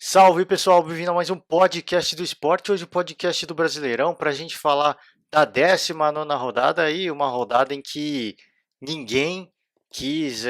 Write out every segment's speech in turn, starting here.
Salve pessoal, bem-vindo a mais um podcast do esporte. Hoje o podcast do Brasileirão para a gente falar da 19ª rodada aí, uma rodada em que ninguém quis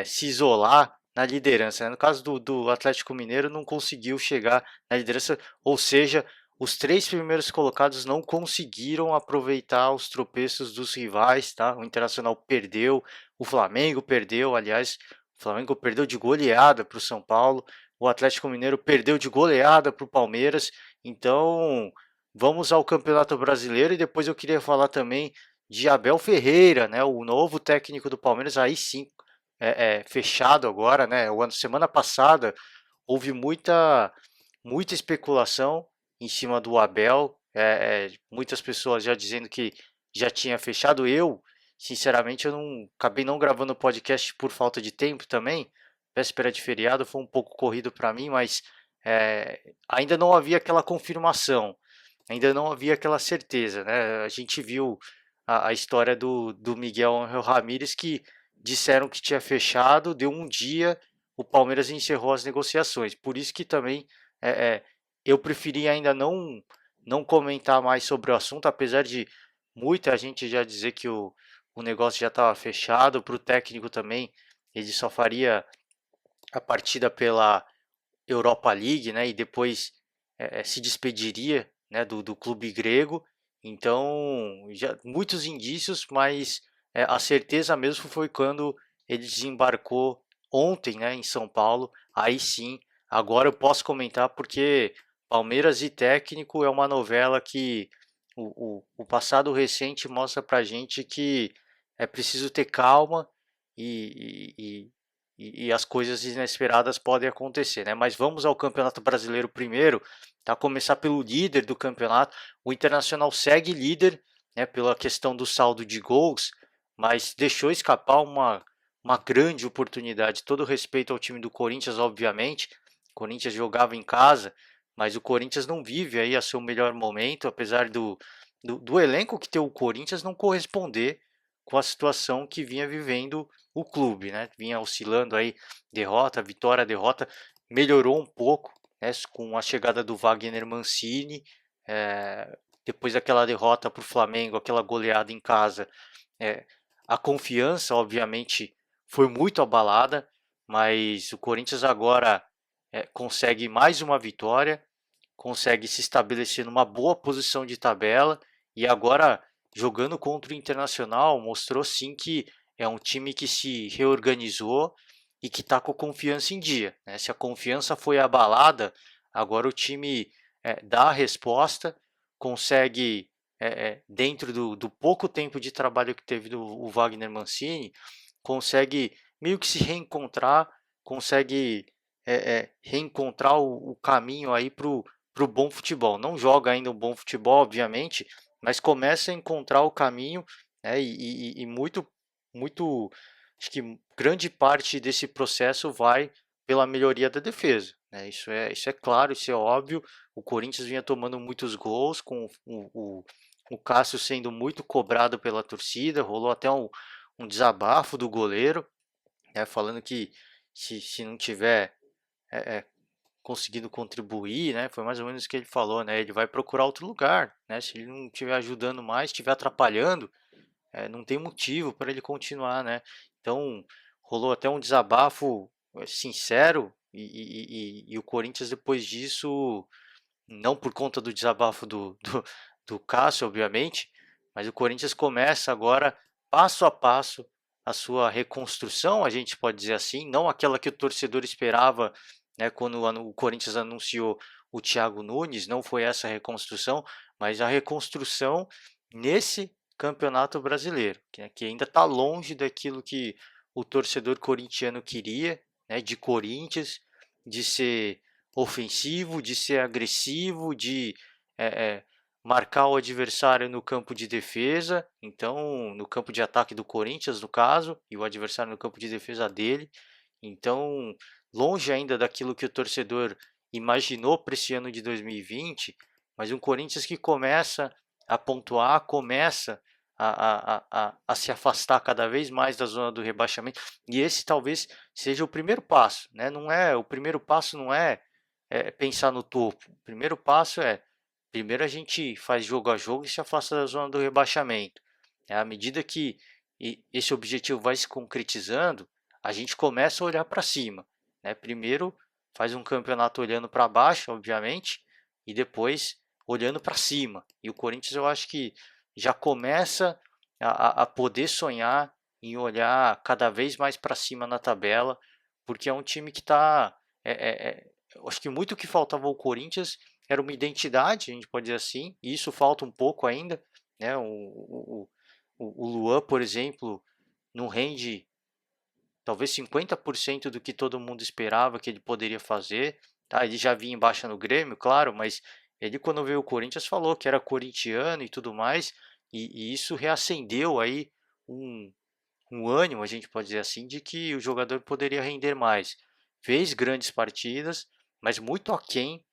se isolar na liderança, né? No caso do Atlético Mineiro, não conseguiu chegar na liderança, ou seja, os três primeiros colocados não conseguiram aproveitar os tropeços dos rivais, tá? O Internacional perdeu, o Flamengo perdeu, aliás, o Flamengo perdeu de goleada para o São Paulo. O Atlético Mineiro perdeu de goleada para o Palmeiras. Então, vamos ao Campeonato Brasileiro e depois eu queria falar também de Abel Ferreira, né, o novo técnico do Palmeiras. Aí sim, fechado agora, né? O ano semana passada houve muita especulação em cima do Abel. Muitas pessoas já dizendo que já tinha fechado. Eu, sinceramente, eu não acabei não gravando o podcast por falta de tempo também. Véspera de feriado foi um pouco corrido para mim, mas ainda não havia aquela confirmação, ainda não havia aquela certeza, né? A gente viu a história do Miguel Ángel Ramírez, que disseram que tinha fechado, deu um dia, o Palmeiras encerrou as negociações. Por isso que também é, é, eu preferi ainda não comentar mais sobre o assunto, apesar de muita gente já dizer que o negócio já estava fechado. Para o técnico também, ele só faria a partida pela Europa League, né? E depois se despediria, né, do clube grego. Então, já muitos indícios, mas a certeza mesmo foi quando ele desembarcou ontem, né, em São Paulo. Aí sim, agora eu posso comentar porque Palmeiras e técnico é uma novela que o passado recente mostra pra gente que é preciso ter calma e as coisas inesperadas podem acontecer, né? Mas vamos ao Campeonato Brasileiro primeiro, tá? Começar pelo líder do campeonato. O Internacional segue líder, né? Pela questão do saldo de gols, mas deixou escapar uma grande oportunidade. Todo respeito ao time do Corinthians, obviamente. O Corinthians jogava em casa, mas o Corinthians não vive aí a seu melhor momento, apesar do elenco que tem o Corinthians não corresponder com a situação que vinha vivendo o clube, né? Vinha oscilando aí, derrota, vitória, derrota, melhorou um pouco, né? Com a chegada do Wagner Mancini, depois daquela derrota para o Flamengo, aquela goleada em casa, é, a confiança, obviamente, foi muito abalada, mas o Corinthians agora consegue mais uma vitória, consegue se estabelecer numa boa posição de tabela e agora jogando contra o Internacional mostrou sim que é um time que se reorganizou e que está com confiança em dia, né? Se a confiança foi abalada, agora o time dá a resposta, consegue dentro do pouco tempo de trabalho que teve o Wagner Mancini, consegue meio que se reencontrar, consegue reencontrar o caminho aí para o bom futebol. Não joga ainda um bom futebol, obviamente, mas começa a encontrar o caminho, né, e muito, acho que grande parte desse processo vai pela melhoria da defesa. Né? Isso é claro, isso é óbvio. O Corinthians vinha tomando muitos gols, com o Cássio sendo muito cobrado pela torcida, rolou até um desabafo do goleiro, né, falando que se não tiver é, é, conseguido contribuir, né? Foi mais ou menos o que ele falou, né? Ele vai procurar outro lugar, né? Se ele não estiver ajudando mais, estiver atrapalhando, não tem motivo para ele continuar, né? Então rolou até um desabafo sincero e o Corinthians depois disso, não por conta do desabafo do Cássio, obviamente, mas o Corinthians começa agora passo a passo a sua reconstrução, a gente pode dizer assim, não aquela que o torcedor esperava, né, quando o Corinthians anunciou o Thiago Nunes, não foi essa a reconstrução, mas a reconstrução nesse Campeonato Brasileiro, que ainda está longe daquilo que o torcedor corintiano queria, né, de Corinthians, de ser ofensivo, de ser agressivo, de é, é, marcar o adversário no campo de defesa, então no campo de ataque do Corinthians, no caso, e o adversário no campo de defesa dele. Então, longe ainda daquilo que o torcedor imaginou para esse ano de 2020, mas um Corinthians que começa a pontuar, começa a se afastar cada vez mais da zona do rebaixamento, e esse talvez seja o primeiro passo, né? Não é o primeiro passo, não é pensar no topo. O primeiro passo é, primeiro a gente faz jogo a jogo e se afasta da zona do rebaixamento. À medida que esse objetivo vai se concretizando, a gente começa a olhar para cima, né? Primeiro faz um campeonato olhando para baixo, obviamente, e depois olhando para cima. E o Corinthians eu acho que já começa a poder sonhar em olhar cada vez mais para cima na tabela, porque é um time que está. Eu acho que muito o que faltava ao Corinthians era uma identidade, a gente pode dizer assim, e isso falta um pouco ainda, né? O Luan, por exemplo, não rende talvez 50% do que todo mundo esperava que ele poderia fazer. Tá? Ele já vinha em baixa no Grêmio, claro, mas ele quando veio o Corinthians falou que era corintiano e tudo mais, e isso reacendeu aí um, um ânimo, a gente pode dizer assim, de que o jogador poderia render mais. Fez grandes partidas, mas muito aquém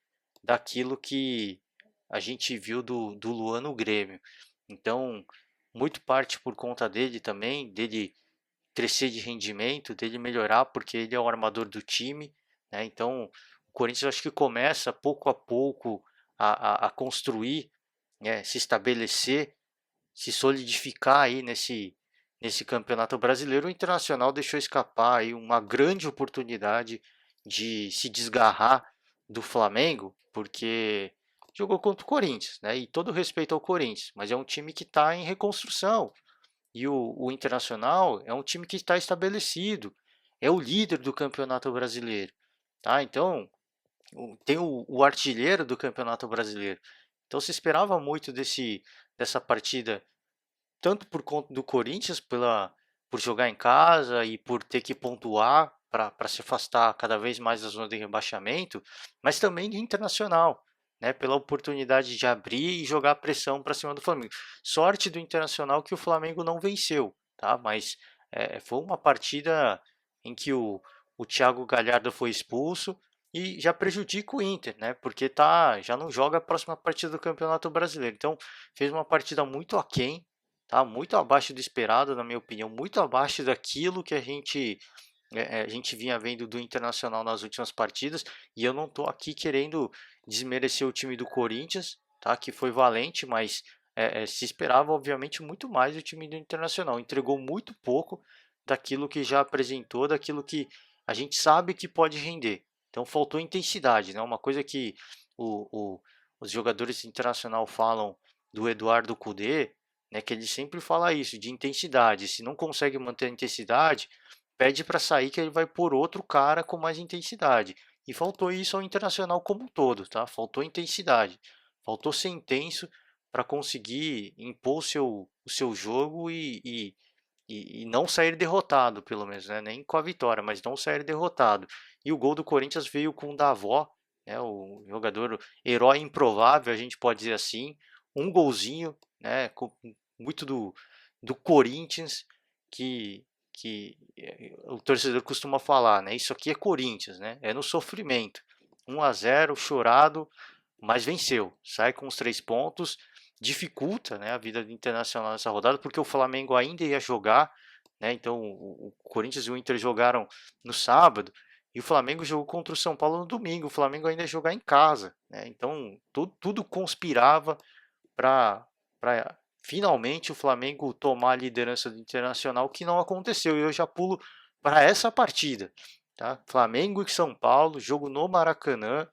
daquilo que a gente viu do Luan no Grêmio. Então, muito parte por conta dele também, dele crescer de rendimento, dele melhorar, porque ele é o armador do time, né? Então, o Corinthians acho que começa pouco a pouco a construir, né? Se estabelecer, se solidificar aí nesse campeonato brasileiro. O Internacional deixou escapar aí uma grande oportunidade de se desgarrar do Flamengo, porque jogou contra o Corinthians, né? E todo respeito ao Corinthians, mas é um time que está em reconstrução. E o Internacional é um time que está estabelecido, é o líder do Campeonato Brasileiro, tá? Então, tem o artilheiro do Campeonato Brasileiro. Então se esperava muito dessa partida, tanto por conta do Corinthians, por jogar em casa e por ter que pontuar para se afastar cada vez mais da zona de rebaixamento, mas também do Internacional, né, pela oportunidade de abrir e jogar pressão para cima do Flamengo. Sorte do Internacional que o Flamengo não venceu, tá? Mas foi uma partida em que o Thiago Galhardo foi expulso e já prejudica o Inter, né? Porque já não joga a próxima partida do Campeonato Brasileiro. Então fez uma partida muito aquém, tá? Muito abaixo do esperado, na minha opinião, muito abaixo daquilo que a gente vinha vendo do Internacional nas últimas partidas. E eu não estou aqui querendo desmerecer o time do Corinthians, tá? Que foi valente, mas se esperava, obviamente, muito mais do time do Internacional. Entregou muito pouco daquilo que já apresentou, daquilo que a gente sabe que pode render. Então faltou intensidade, né? Uma coisa que o, o, os jogadores internacional falam do Eduardo Cudê, né, que ele sempre fala isso, de intensidade. Se não consegue manter a intensidade, pede para sair que ele vai por outro cara com mais intensidade. E faltou isso ao Internacional como um todo, tá? Faltou intensidade. Faltou ser intenso para conseguir impor o seu jogo e não sair derrotado, pelo menos, né? Nem com a vitória, mas não sair derrotado. E o gol do Corinthians veio com o Davó, né? O jogador herói improvável, a gente pode dizer assim. Um golzinho, né? Muito do Corinthians que o torcedor costuma falar, né? Isso aqui é Corinthians, né? É no sofrimento. 1-0 chorado, mas venceu. Sai com os 3 pontos, dificulta, né, a vida do Internacional nessa rodada, porque o Flamengo ainda ia jogar, né? Então o Corinthians e o Inter jogaram no sábado e o Flamengo jogou contra o São Paulo no domingo. O Flamengo ainda ia jogar em casa, né? Então tudo conspirava para finalmente o Flamengo tomar a liderança do Internacional, que não aconteceu. E eu já pulo para essa partida, tá? Flamengo e São Paulo, jogo no Maracanã,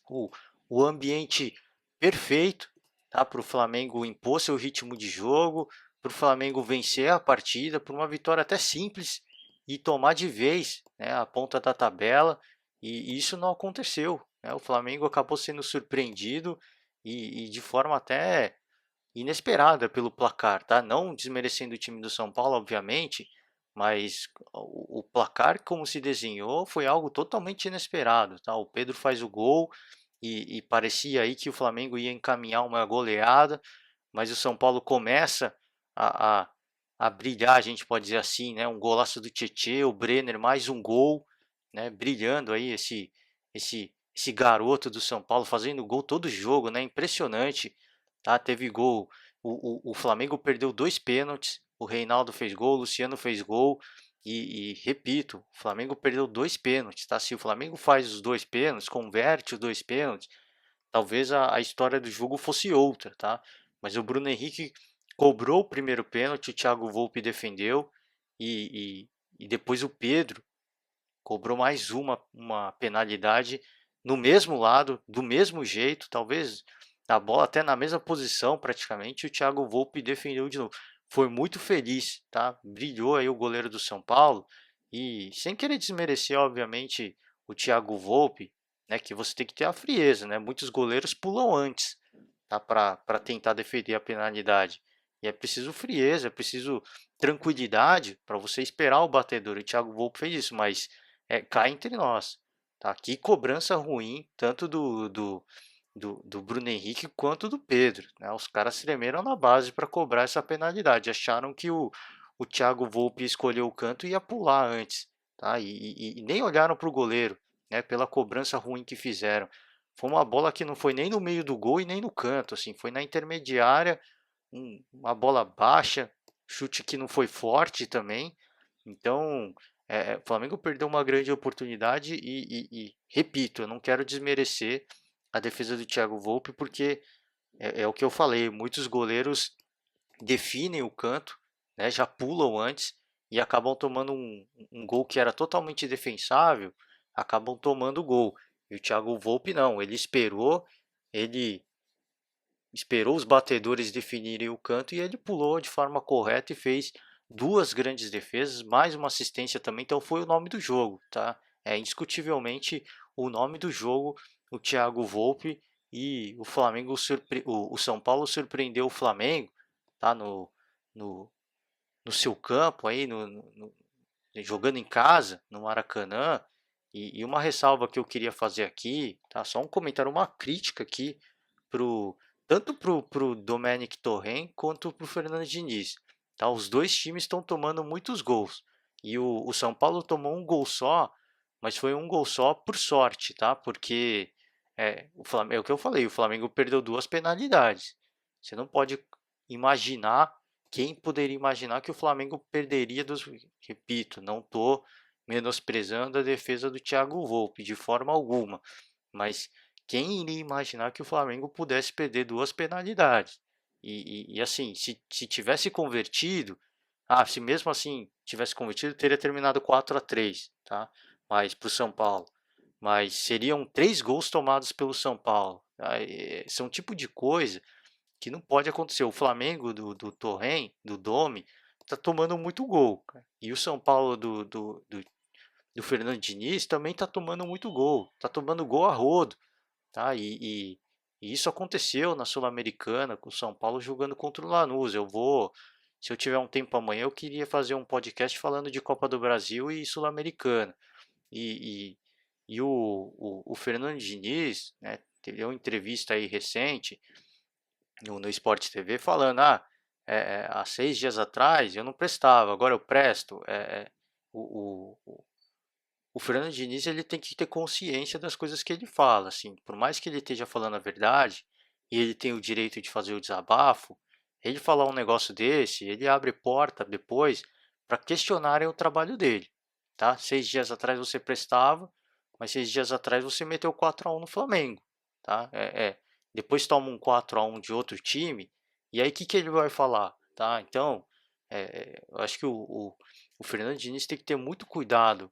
o, o ambiente perfeito, tá? Para o Flamengo impor seu ritmo de jogo, para o Flamengo vencer a partida, por uma vitória até simples e tomar de vez, né, a ponta da tabela. E isso não aconteceu, né? O Flamengo acabou sendo surpreendido e de forma até inesperada pelo placar, tá? Não desmerecendo o time do São Paulo, obviamente, mas o placar como se desenhou foi algo totalmente inesperado, tá? O Pedro faz o gol e parecia aí que o Flamengo ia encaminhar uma goleada, mas o São Paulo começa a, a, a brilhar, a gente pode dizer assim, né? Um golaço do Tietê, o Brenner mais um gol, né? Brilhando aí esse garoto do São Paulo fazendo gol todo jogo, né? Impressionante, tá? Teve gol, o Flamengo perdeu 2 pênaltis, o Reinaldo fez gol, o Luciano fez gol, E repito, o Flamengo perdeu 2 pênaltis, tá? Se o Flamengo faz os 2 pênaltis, converte os 2 pênaltis, talvez a história do jogo fosse outra, tá? Mas o Bruno Henrique cobrou o primeiro pênalti, o Thiago Volpe defendeu e depois o Pedro cobrou mais uma penalidade no mesmo lado, do mesmo jeito, talvez a bola até na mesma posição praticamente, e o Thiago Volpe defendeu de novo. Foi muito feliz, tá? Brilhou aí o goleiro do São Paulo e sem querer desmerecer, obviamente, o Thiago Volpe, né, que você tem que ter a frieza, né? Muitos goleiros pulam antes, tá? Para tentar defender a penalidade. E é preciso frieza, é preciso tranquilidade para você esperar o batedor. O Thiago Volpe fez isso, mas cá entre nós, tá? Que cobrança ruim, tanto do Bruno Henrique quanto do Pedro, né? Os caras tremeram na base para cobrar essa penalidade, acharam que o Thiago Volpe escolheu o canto e ia pular antes, tá? E nem olharam para o goleiro, né? Pela cobrança ruim que fizeram. Foi uma bola que não foi nem no meio do gol e nem no canto, assim, foi na intermediária, uma bola baixa, chute que não foi forte também. Então, o Flamengo perdeu uma grande oportunidade e repito, eu não quero desmerecer a defesa do Thiago Volpe, porque é o que eu falei, muitos goleiros definem o canto, né, já pulam antes e acabam tomando um gol que era totalmente defensável, acabam tomando o gol. E o Thiago Volpe não, ele esperou os batedores definirem o canto e ele pulou de forma correta e fez duas grandes defesas, mais uma assistência também, então foi o nome do jogo, tá? É indiscutivelmente o nome do jogo, o Thiago Volpe, e o Flamengo o São Paulo surpreendeu o Flamengo, tá? No, no seu campo aí, jogando em casa, no Maracanã. E uma ressalva que eu queria fazer aqui, tá? Só um comentário, uma crítica aqui pro, tanto pro Domenic Torren quanto pro Fernando Diniz. Tá? Os dois times estão tomando muitos gols. E o São Paulo tomou um gol só, mas foi um gol só por sorte, tá? Porque o Flamengo, é o que eu falei, o Flamengo perdeu duas penalidades. Você não pode imaginar, quem poderia imaginar que o Flamengo perderia dos. Repito, não estou menosprezando a defesa do Thiago Volpe de forma alguma, mas quem iria imaginar que o Flamengo pudesse perder duas penalidades? E assim, se tivesse convertido, se mesmo assim tivesse convertido, teria terminado 4-3, tá? Mas para o São Paulo. Mas seriam três gols tomados pelo São Paulo. Tá? São um tipo de coisa que não pode acontecer. O Flamengo do Torren, do Domi, tá tomando muito gol, cara. E o São Paulo do Fernando Diniz também tá tomando muito gol. Tá tomando gol a rodo, tá? E isso aconteceu na Sul-Americana, com o São Paulo jogando contra o Lanús. Se eu tiver um tempo amanhã, eu queria fazer um podcast falando de Copa do Brasil e Sul-Americana. E, e o Fernando Diniz, né, teve uma entrevista aí recente no Sport TV falando, há 6 dias atrás eu não prestava, agora eu presto. O Fernando Diniz ele tem que ter consciência das coisas que ele fala, assim, por mais que ele esteja falando a verdade e ele tem o direito de fazer o desabafo, ele falar um negócio desse, ele abre porta depois para questionarem o trabalho dele, tá? 6 dias atrás você prestava, mas 6 dias atrás você meteu 4-1 no Flamengo, tá? Depois toma um 4-1 de outro time e aí o que ele vai falar, tá? Então, eu acho que o Fernando Diniz tem que ter muito cuidado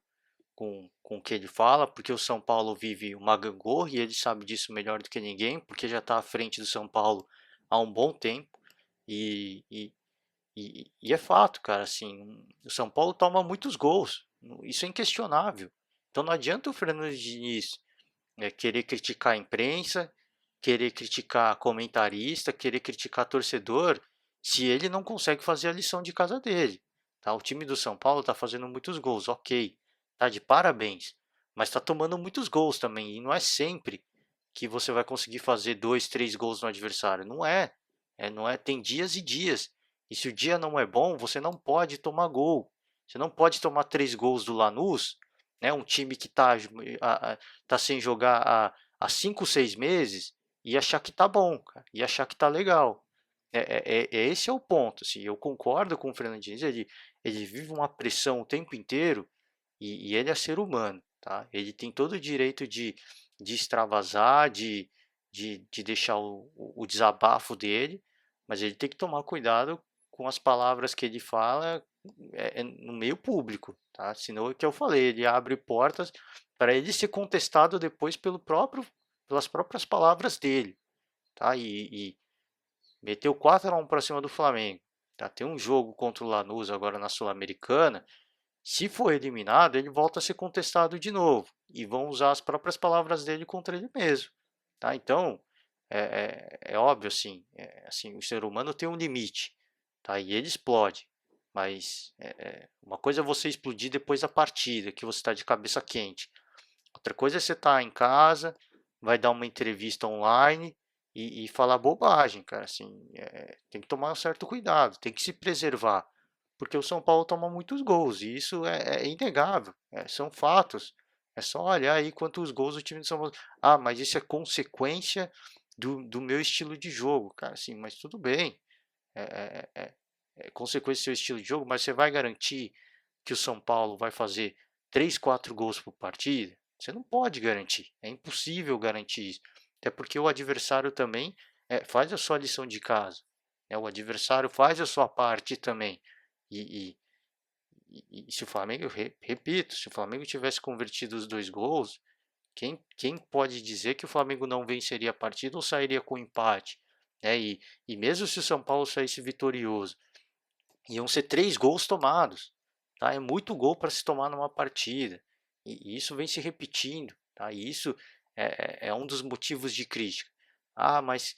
com o que ele fala, porque o São Paulo vive uma gangorra e ele sabe disso melhor do que ninguém, porque já está à frente do São Paulo há um bom tempo. E, e, e é fato, cara, assim, o São Paulo toma muitos gols, isso é inquestionável. Então não adianta o Fernando Diniz querer criticar a imprensa, querer criticar comentarista, querer criticar torcedor, se ele não consegue fazer a lição de casa dele. Tá? O time do São Paulo está fazendo muitos gols, ok, tá de parabéns, mas está tomando muitos gols também, e não é sempre que você vai conseguir fazer 2, 3 gols no adversário. Não é, não é, tem dias e dias. E se o dia não é bom, você não pode tomar gol. Você não pode tomar 3 gols do Lanús, né? Um time que tá sem jogar há 5, 6 meses e achar que tá bom, cara, e achar que tá legal. Esse é o ponto. Assim, eu concordo com o Fernandinho, ele vive uma pressão o tempo inteiro e ele é ser humano, tá? Ele tem todo o direito de extravasar, de deixar o desabafo dele, mas ele tem que tomar cuidado com as palavras que ele fala no meio público, tá? Senão é o que eu falei, ele abre portas para ele ser contestado depois pelas próprias palavras dele, tá? E meteu 4-1 para cima do Flamengo, tá? Tem um jogo contra o Lanús agora na Sul-Americana. Se for eliminado, ele volta a ser contestado de novo e vão usar as próprias palavras dele contra ele mesmo, tá? Então é óbvio assim, o ser humano tem um limite, tá? E ele explode, mas uma coisa é você explodir depois da partida, que você está de cabeça quente. Outra coisa é você estar em casa, vai dar uma entrevista online e falar bobagem, cara. Assim, tem que tomar um certo cuidado, tem que se preservar, porque o São Paulo toma muitos gols e isso é inegável, são fatos. É só olhar aí quantos gols o time de São Paulo. Ah, mas isso é consequência do meu estilo de jogo, cara. Assim, mas tudo bem, é, é, é, é consequência do seu estilo de jogo, mas você vai garantir que o São Paulo vai fazer 3, 4 gols por partida? Você não pode garantir, é impossível garantir isso. Até porque o adversário também faz a sua lição de casa, né? O adversário faz a sua parte também. E, e se o Flamengo, repito, se o Flamengo tivesse convertido os 2 gols, quem pode dizer que o Flamengo não venceria a partida ou sairia com empate? Né? E mesmo se o São Paulo saísse vitorioso, iam ser 3 gols tomados, tá? É muito gol para se tomar numa partida. E isso vem se repetindo, tá? E isso é um dos motivos de crítica. Ah, mas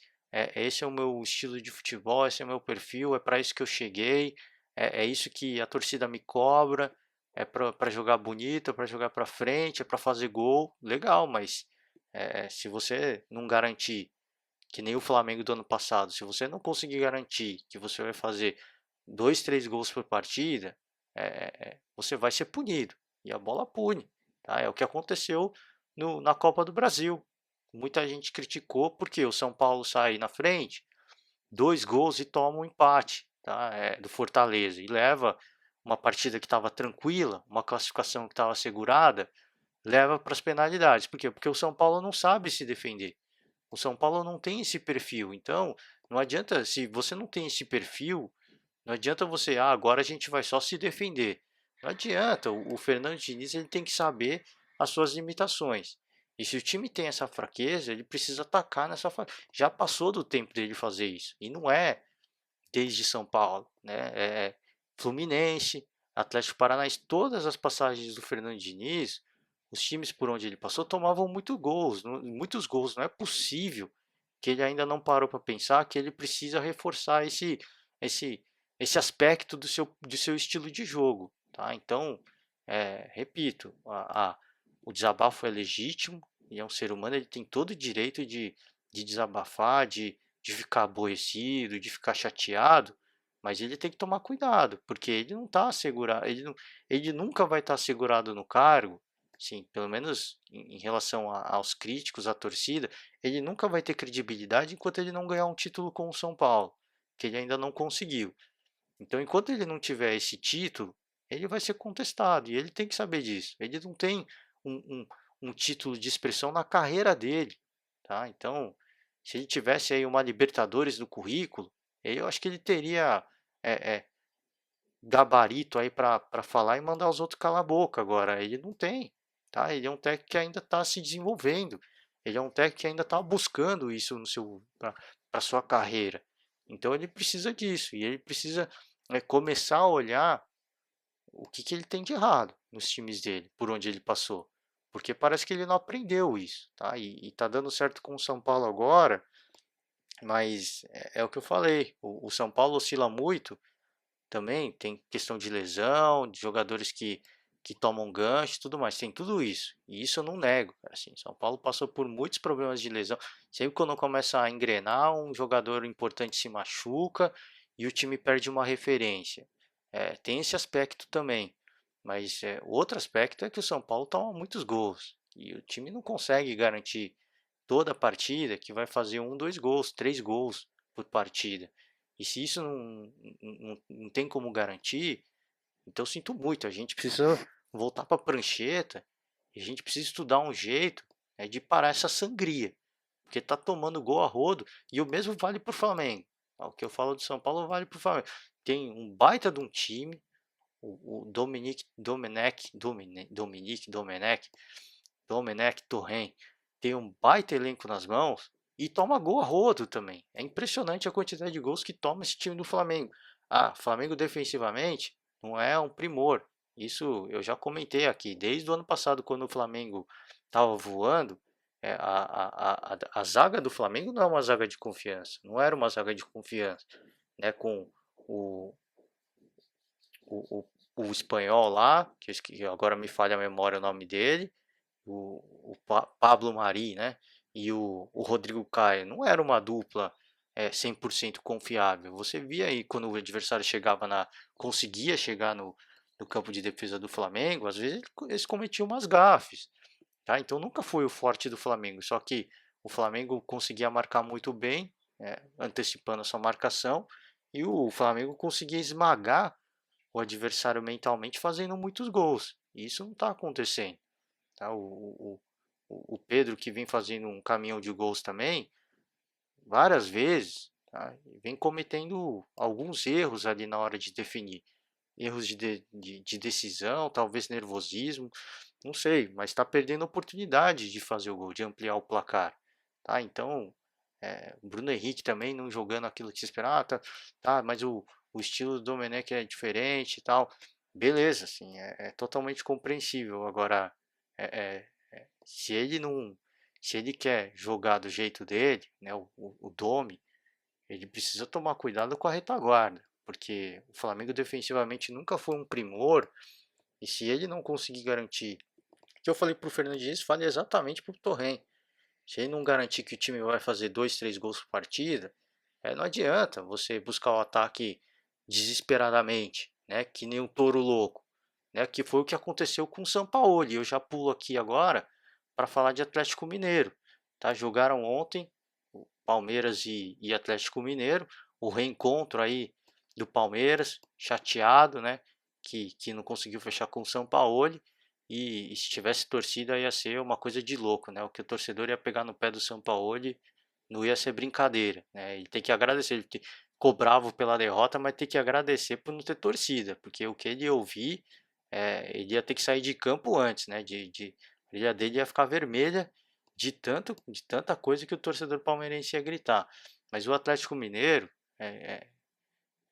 esse é o meu estilo de futebol, esse é o meu perfil, é para isso que eu cheguei, é isso que a torcida me cobra, é para jogar bonito, é para jogar para frente, é para fazer gol. Legal, mas se você não garantir, que nem o Flamengo do ano passado, se você não conseguir garantir que você vai fazer 2, 3 gols por partida, você vai ser punido. E a bola pune. Tá? É o que aconteceu na Copa do Brasil. Muita gente criticou porque o São Paulo sai na frente, 2 gols e toma um empate, tá? Do Fortaleza. E leva uma partida que estava tranquila, uma classificação que estava assegurada, leva para as penalidades. Por quê? Porque o São Paulo não sabe se defender. O São Paulo não tem esse perfil. Então, não adianta, se você não tem esse perfil, não adianta você, agora a gente vai só se defender. Não adianta, o Fernando Diniz ele tem que saber as suas limitações. E se o time tem essa fraqueza, ele precisa atacar nessa fraqueza. Já passou do tempo dele fazer isso. E não é desde São Paulo, né? Fluminense, Atlético Paranaense, todas as passagens do Fernando Diniz, os times por onde ele passou tomavam muitos gols. Não é possível que ele ainda não parou para pensar que ele precisa reforçar esse, esse aspecto do seu estilo de jogo, tá? Então, repito, o desabafo é legítimo, ele é um ser humano, ele tem todo o direito de desabafar, de ficar aborrecido, de ficar chateado, mas ele tem que tomar cuidado, porque ele não está assegurado, ele nunca vai estar assegurado no cargo, sim, pelo menos em relação aos críticos, à torcida, ele nunca vai ter credibilidade enquanto ele não ganhar um título com o São Paulo, que ele ainda não conseguiu. Então, enquanto ele não tiver esse título, ele vai ser contestado e ele tem que saber disso. Ele não tem um, um título de expressão na carreira dele, tá? Então, se ele tivesse aí uma Libertadores no currículo, eu acho que ele teria gabarito aí para falar e mandar os outros calar a boca. Agora, ele não tem, tá? Ele é um técnico que ainda está se desenvolvendo. Ele é um técnico que ainda está buscando isso no seu para sua carreira. Então ele precisa disso e ele precisa começar a olhar o que ele tem de errado nos times dele, por onde ele passou. Porque parece que ele não aprendeu isso, tá? E tá dando certo com o São Paulo agora, mas é o que eu falei. O São Paulo oscila muito também, tem questão de lesão, de jogadores que tomam gancho e tudo mais, tem tudo isso. E isso eu não nego, cara. Assim, São Paulo passou por muitos problemas de lesão. Sempre quando começa a engrenar, um jogador importante se machuca e o time perde uma referência. Tem esse aspecto também. Mas o outro aspecto é que o São Paulo toma muitos gols. E o time não consegue garantir toda a partida que vai fazer 1, 2 gols, 3 gols por partida. E se isso não tem como garantir, Então sinto muito, a gente precisa voltar para a prancheta e a gente precisa estudar um jeito, né, de parar essa sangria, porque tá tomando gol a rodo e o mesmo vale para o Flamengo. O que eu falo do São Paulo vale para o Flamengo. Tem um baita de um time, o Domenech Torren tem um baita elenco nas mãos e toma gol a rodo também. É impressionante a quantidade de gols que toma esse time do Flamengo. Ah, Flamengo defensivamente não é um primor. Isso eu já comentei aqui. Desde o ano passado, quando o Flamengo estava voando, a zaga do Flamengo não é uma zaga de confiança. Não era uma zaga de confiança. Né, com o, o, o, o espanhol lá, que agora me falha a memória o nome dele, Pablo Mari, né? E o Rodrigo Caio. Não era uma dupla 100% confiável. Você via aí quando o adversário conseguia chegar no campo de defesa do Flamengo, às vezes eles cometiam umas gafes. Tá? Então nunca foi o forte do Flamengo. Só que o Flamengo conseguia marcar muito bem, antecipando a sua marcação, e o Flamengo conseguia esmagar o adversário mentalmente fazendo muitos gols. E isso não está acontecendo. Tá? O Pedro, que vem fazendo um caminhão de gols também, várias vezes, tá? Vem cometendo alguns erros ali na hora de definir. Erros de decisão, talvez nervosismo, não sei, mas está perdendo a oportunidade de fazer o gol, de ampliar o placar. Tá? Então, o Bruno Henrique também não jogando aquilo que se esperava, tá, mas o estilo do Domenech é diferente e tal. Beleza, assim, é totalmente compreensível. Agora, é, se ele não, se ele quer jogar do jeito dele, né, o Domi, ele precisa tomar cuidado com a retaguarda, porque o Flamengo defensivamente nunca foi um primor, e se ele não conseguir garantir, o que eu falei para o Fernandinho, fale exatamente para o Torren, se ele não garantir que o time vai fazer 2, 3 gols por partida, não adianta você buscar o ataque desesperadamente, né, que nem um touro louco, né, que foi o que aconteceu com o Sampaoli. Eu já pulo aqui agora para falar de Atlético Mineiro. Tá? Jogaram ontem o Palmeiras e Atlético Mineiro, o reencontro aí do Palmeiras, chateado, né, que não conseguiu fechar com o Sampaoli. E se tivesse torcida ia ser uma coisa de louco, né? O que o torcedor ia pegar no pé do Sampaoli não ia ser brincadeira, né? Ele tem que agradecer, ficou bravo pela derrota, mas tem que agradecer por não ter torcida, porque o que ele ouvir, ele ia ter que sair de campo antes, né? A orelha dele ia ficar vermelha de tanta coisa que o torcedor palmeirense ia gritar. Mas o Atlético Mineiro, é, é,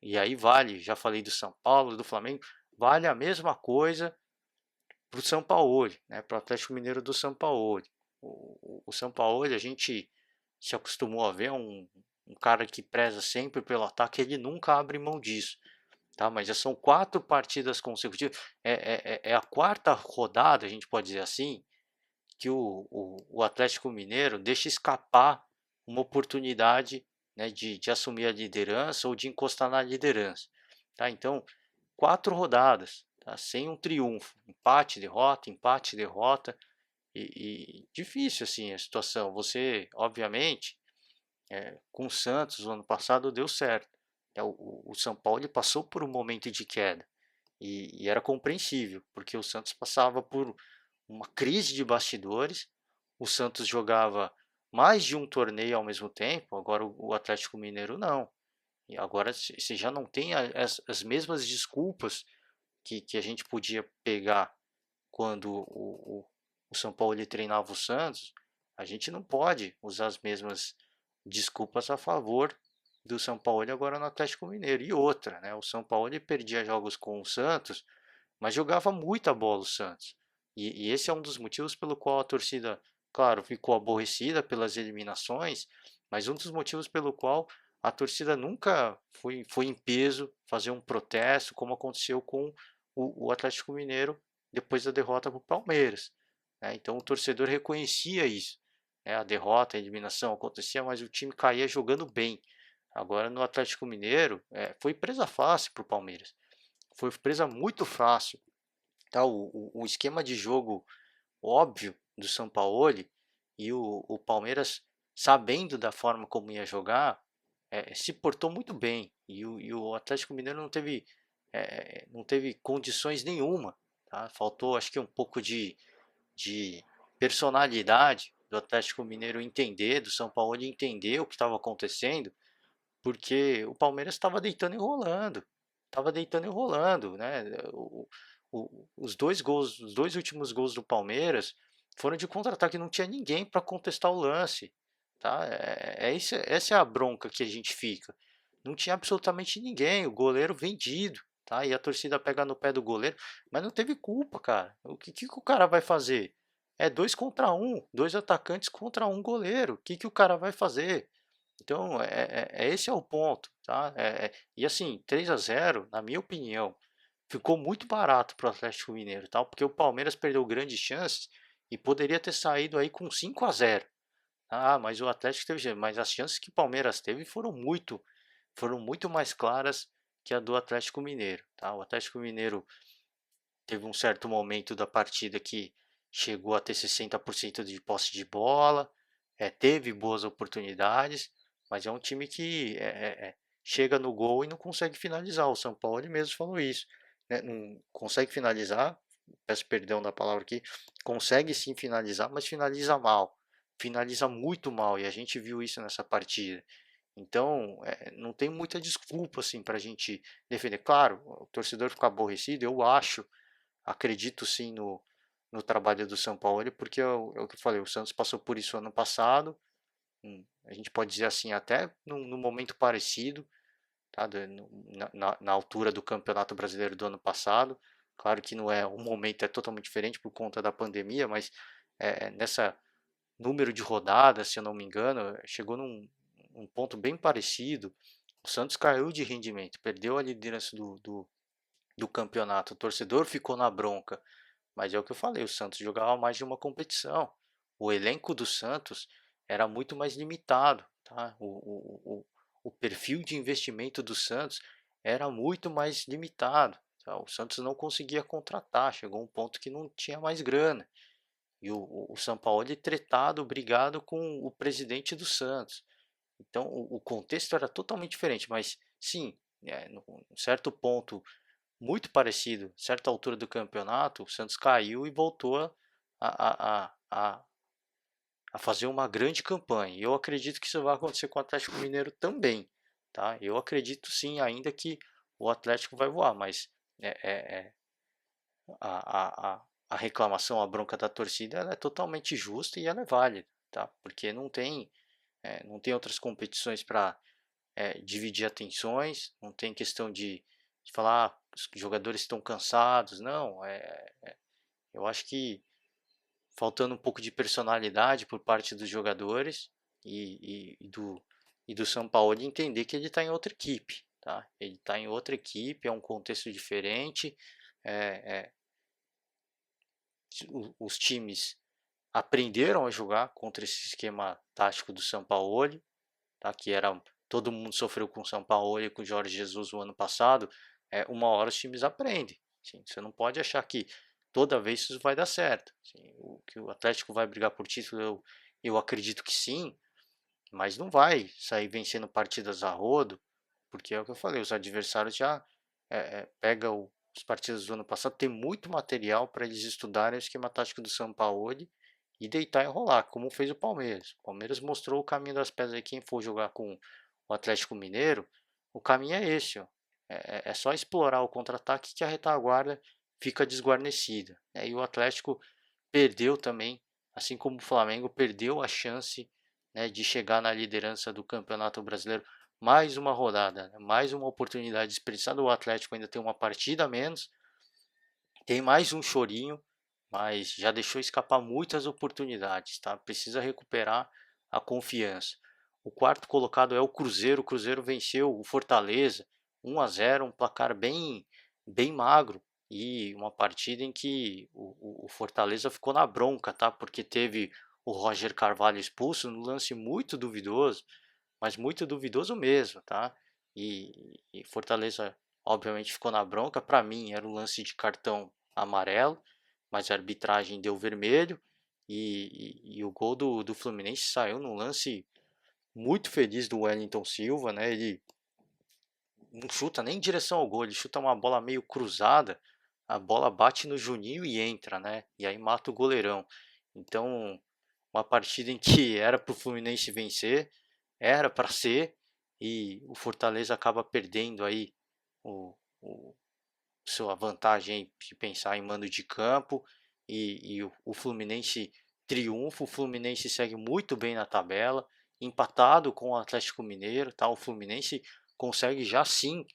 e aí vale, já falei do São Paulo, do Flamengo, vale a mesma coisa para o São Paulo, né? Para o Atlético Mineiro do São Paulo. O São Paulo, a gente se acostumou a ver um cara que preza sempre pelo ataque, ele nunca abre mão disso. Tá? Mas já são 4 partidas consecutivas, é a quarta rodada, a gente pode dizer assim, que o Atlético Mineiro deixa escapar uma oportunidade, né, de assumir a liderança ou de encostar na liderança. Tá? Então, 4 rodadas, tá? Sem um triunfo, empate, derrota, e difícil assim a situação. Você, obviamente, com o Santos no ano passado deu certo. O São Paulo ele passou por um momento de queda e era compreensível, porque o Santos passava por uma crise de bastidores. O Santos jogava mais de um torneio ao mesmo tempo, agora o Atlético Mineiro não. E agora você já não tem as mesmas desculpas que a gente podia pegar quando o São Paulo ele treinava o Santos. A gente não pode usar as mesmas desculpas a favor do São Paulo agora no Atlético Mineiro. E outra, né? O São Paulo ele perdia jogos com o Santos, mas jogava muita bola o Santos. E esse é um dos motivos pelo qual a torcida, claro, ficou aborrecida pelas eliminações, mas um dos motivos pelo qual a torcida nunca foi em peso fazer um protesto, como aconteceu com o Atlético Mineiro depois da derrota para o Palmeiras. Né? Então o torcedor reconhecia isso. Né? A derrota, a eliminação acontecia, mas o time caía jogando bem. Agora no Atlético Mineiro foi presa fácil para o Palmeiras. Foi presa muito fácil. Tá? O esquema de jogo óbvio do Sampaoli e o Palmeiras, sabendo da forma como ia jogar, se portou muito bem. E o Atlético Mineiro não teve não teve condições nenhuma, tá? Faltou, acho que um pouco de personalidade do Atlético Mineiro entender, do São Paulo entender o que estava acontecendo, porque o Palmeiras estava deitando e rolando, né? Os dois gols, os dois últimos gols do Palmeiras foram de contra-ataque, não tinha ninguém para contestar o lance, tá? Essa é a bronca que a gente fica. Não tinha absolutamente ninguém, o goleiro vendido, tá? E a torcida pega no pé do goleiro, mas não teve culpa, cara. O que o cara vai fazer? É 2 contra 1, dois atacantes contra um goleiro. O que o cara vai fazer? Então, esse é o ponto, tá? E assim, 3-0, na minha opinião, ficou muito barato para o Atlético Mineiro, tá? Porque o Palmeiras perdeu grandes chances e poderia ter saído aí com 5-0. Ah, mas o Atlético teve, mas as chances que o Palmeiras teve foram muito mais claras que a do Atlético Mineiro, tá? O Atlético Mineiro teve um certo momento da partida que chegou a ter 60% de posse de bola, teve boas oportunidades, mas é um time que chega no gol e não consegue finalizar. O São Paulo ele mesmo falou isso, né? Não consegue finalizar, peço perdão da palavra aqui, consegue sim finalizar, mas finaliza mal, finaliza muito mal, e a gente viu isso nessa partida. Então, não tem muita desculpa assim para a gente defender. Claro, o torcedor fica aborrecido, eu acho. Acredito sim no trabalho do São Paulo, porque é o que eu falei, o Santos passou por isso ano passado, a gente pode dizer assim, até num momento parecido, tá? Na altura do Campeonato Brasileiro do ano passado. Claro que não é, o momento é totalmente diferente por conta da pandemia, mas nessa número de rodadas, se eu não me engano, chegou num ponto bem parecido. O Santos caiu de rendimento, perdeu a liderança do campeonato, o torcedor ficou na bronca. Mas é o que eu falei, o Santos jogava mais de uma competição. O elenco do Santos era muito mais limitado, tá? O perfil de investimento do Santos era muito mais limitado, tá? O Santos não conseguia contratar, chegou um ponto que não tinha mais grana. E o São Paulo tretado, brigado com o presidente do Santos. Então o contexto era totalmente diferente, mas sim, num certo ponto muito parecido, certa altura do campeonato, o Santos caiu e voltou a fazer uma grande campanha. E eu acredito que isso vai acontecer com o Atlético Mineiro também, tá? Eu acredito sim, ainda que o Atlético vai voar, mas é, é, é, a reclamação, a bronca da torcida, ela é totalmente justa e ela é válida, tá? Porque não tem outras competições para dividir atenções, não tem questão de falar os jogadores estão cansados, não. Eu acho que faltando um pouco de personalidade por parte dos jogadores e do São Paulo de entender que ele está em outra equipe, tá? Ele está em outra equipe, é um contexto diferente, é, é, os times aprenderam a jogar contra esse esquema tático do São Paulo, tá? Que era todo mundo sofreu com o São Paulo e com o Jorge Jesus o ano passado. Uma hora os times aprendem. Assim, você não pode achar que toda vez isso vai dar certo. Assim, que o Atlético vai brigar por título, eu acredito que sim, mas não vai sair vencendo partidas a rodo, porque é o que eu falei, os adversários já pegam os partidos do ano passado, tem muito material para eles estudarem o esquema tático do São Paulo e deitar e rolar, como fez o Palmeiras. O Palmeiras mostrou o caminho das pedras aí, quem for jogar com o Atlético Mineiro, o caminho é esse, ó. É só explorar o contra-ataque que a retaguarda fica desguarnecida. E o Atlético perdeu também, assim como o Flamengo perdeu a chance, né, de chegar na liderança do Campeonato Brasileiro. Mais uma rodada, né, mais uma oportunidade desperdiçada. O Atlético ainda tem uma partida a menos, tem mais um chorinho, mas já deixou escapar muitas oportunidades, tá? Precisa recuperar a confiança. O quarto colocado é o Cruzeiro. O Cruzeiro venceu o Fortaleza 1-0, um placar bem magro e uma partida em que o Fortaleza ficou na bronca, tá? Porque teve o Roger Carvalho expulso num lance muito duvidoso, mas muito duvidoso mesmo, tá? E Fortaleza obviamente ficou na bronca. Para mim era um lance de cartão amarelo, mas a arbitragem deu vermelho e o gol do Fluminense saiu num lance muito feliz do Wellington Silva, né? Ele não chuta nem em direção ao gol, ele chuta uma bola meio cruzada, a bola bate no Juninho e entra, né? E aí mata o goleirão. Então, uma partida em que era para o Fluminense vencer, era para ser, e o Fortaleza acaba perdendo aí o sua vantagem de pensar em mando de campo, e o Fluminense triunfa, o Fluminense segue muito bem na tabela, empatado com o Atlético Mineiro, tá? O Fluminense consegue já sim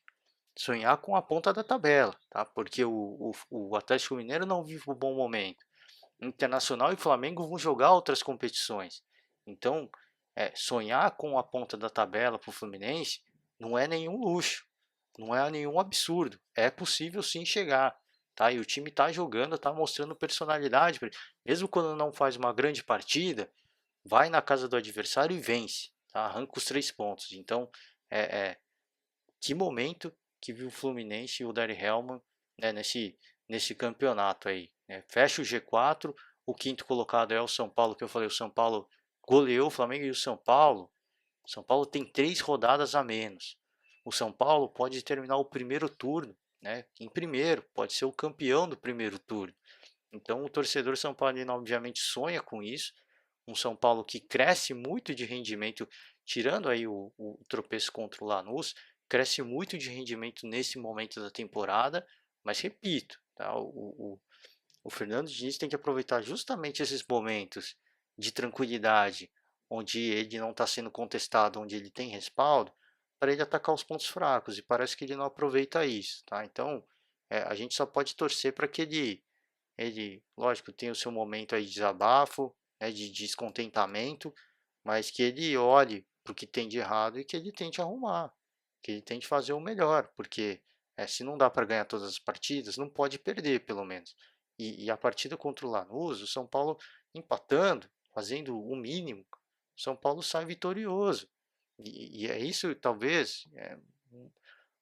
sonhar com a ponta da tabela, tá? Porque o Atlético Mineiro não vive um bom momento. Internacional e Flamengo vão jogar outras competições. Então, sonhar com a ponta da tabela para o Fluminense não é nenhum luxo, não é nenhum absurdo. É possível sim chegar. Tá? E o time está jogando, está mostrando personalidade. Mesmo quando não faz uma grande partida, vai na casa do adversário e vence. Tá? Arranca os 3 pontos. Então, é, que momento que viu o Fluminense e o Dari Hellman, né, nesse campeonato aí, né? Fecha o G4, o quinto colocado é o São Paulo, que eu falei, o São Paulo goleou o Flamengo, e o São Paulo tem 3 rodadas a menos. O São Paulo pode terminar o primeiro turno, né, em primeiro, pode ser o campeão do primeiro turno. Então o torcedor São Paulino obviamente sonha com isso, um São Paulo que cresce muito de rendimento, tirando aí o tropeço contra o Lanús, cresce muito de rendimento nesse momento da temporada, mas repito, tá? O Fernando Diniz tem que aproveitar justamente esses momentos de tranquilidade, onde ele não está sendo contestado, onde ele tem respaldo, para ele atacar os pontos fracos, e parece que ele não aproveita isso, tá? Então, a gente só pode torcer para que ele, lógico, tem o seu momento aí de desabafo, né, de descontentamento, mas que ele olhe para o que tem de errado e que ele tente arrumar, que ele tente fazer o melhor, porque se não dá para ganhar todas as partidas, não pode perder, pelo menos. E a partida contra o Lanús, o São Paulo empatando, fazendo o mínimo, o São Paulo sai vitorioso. E é isso, talvez,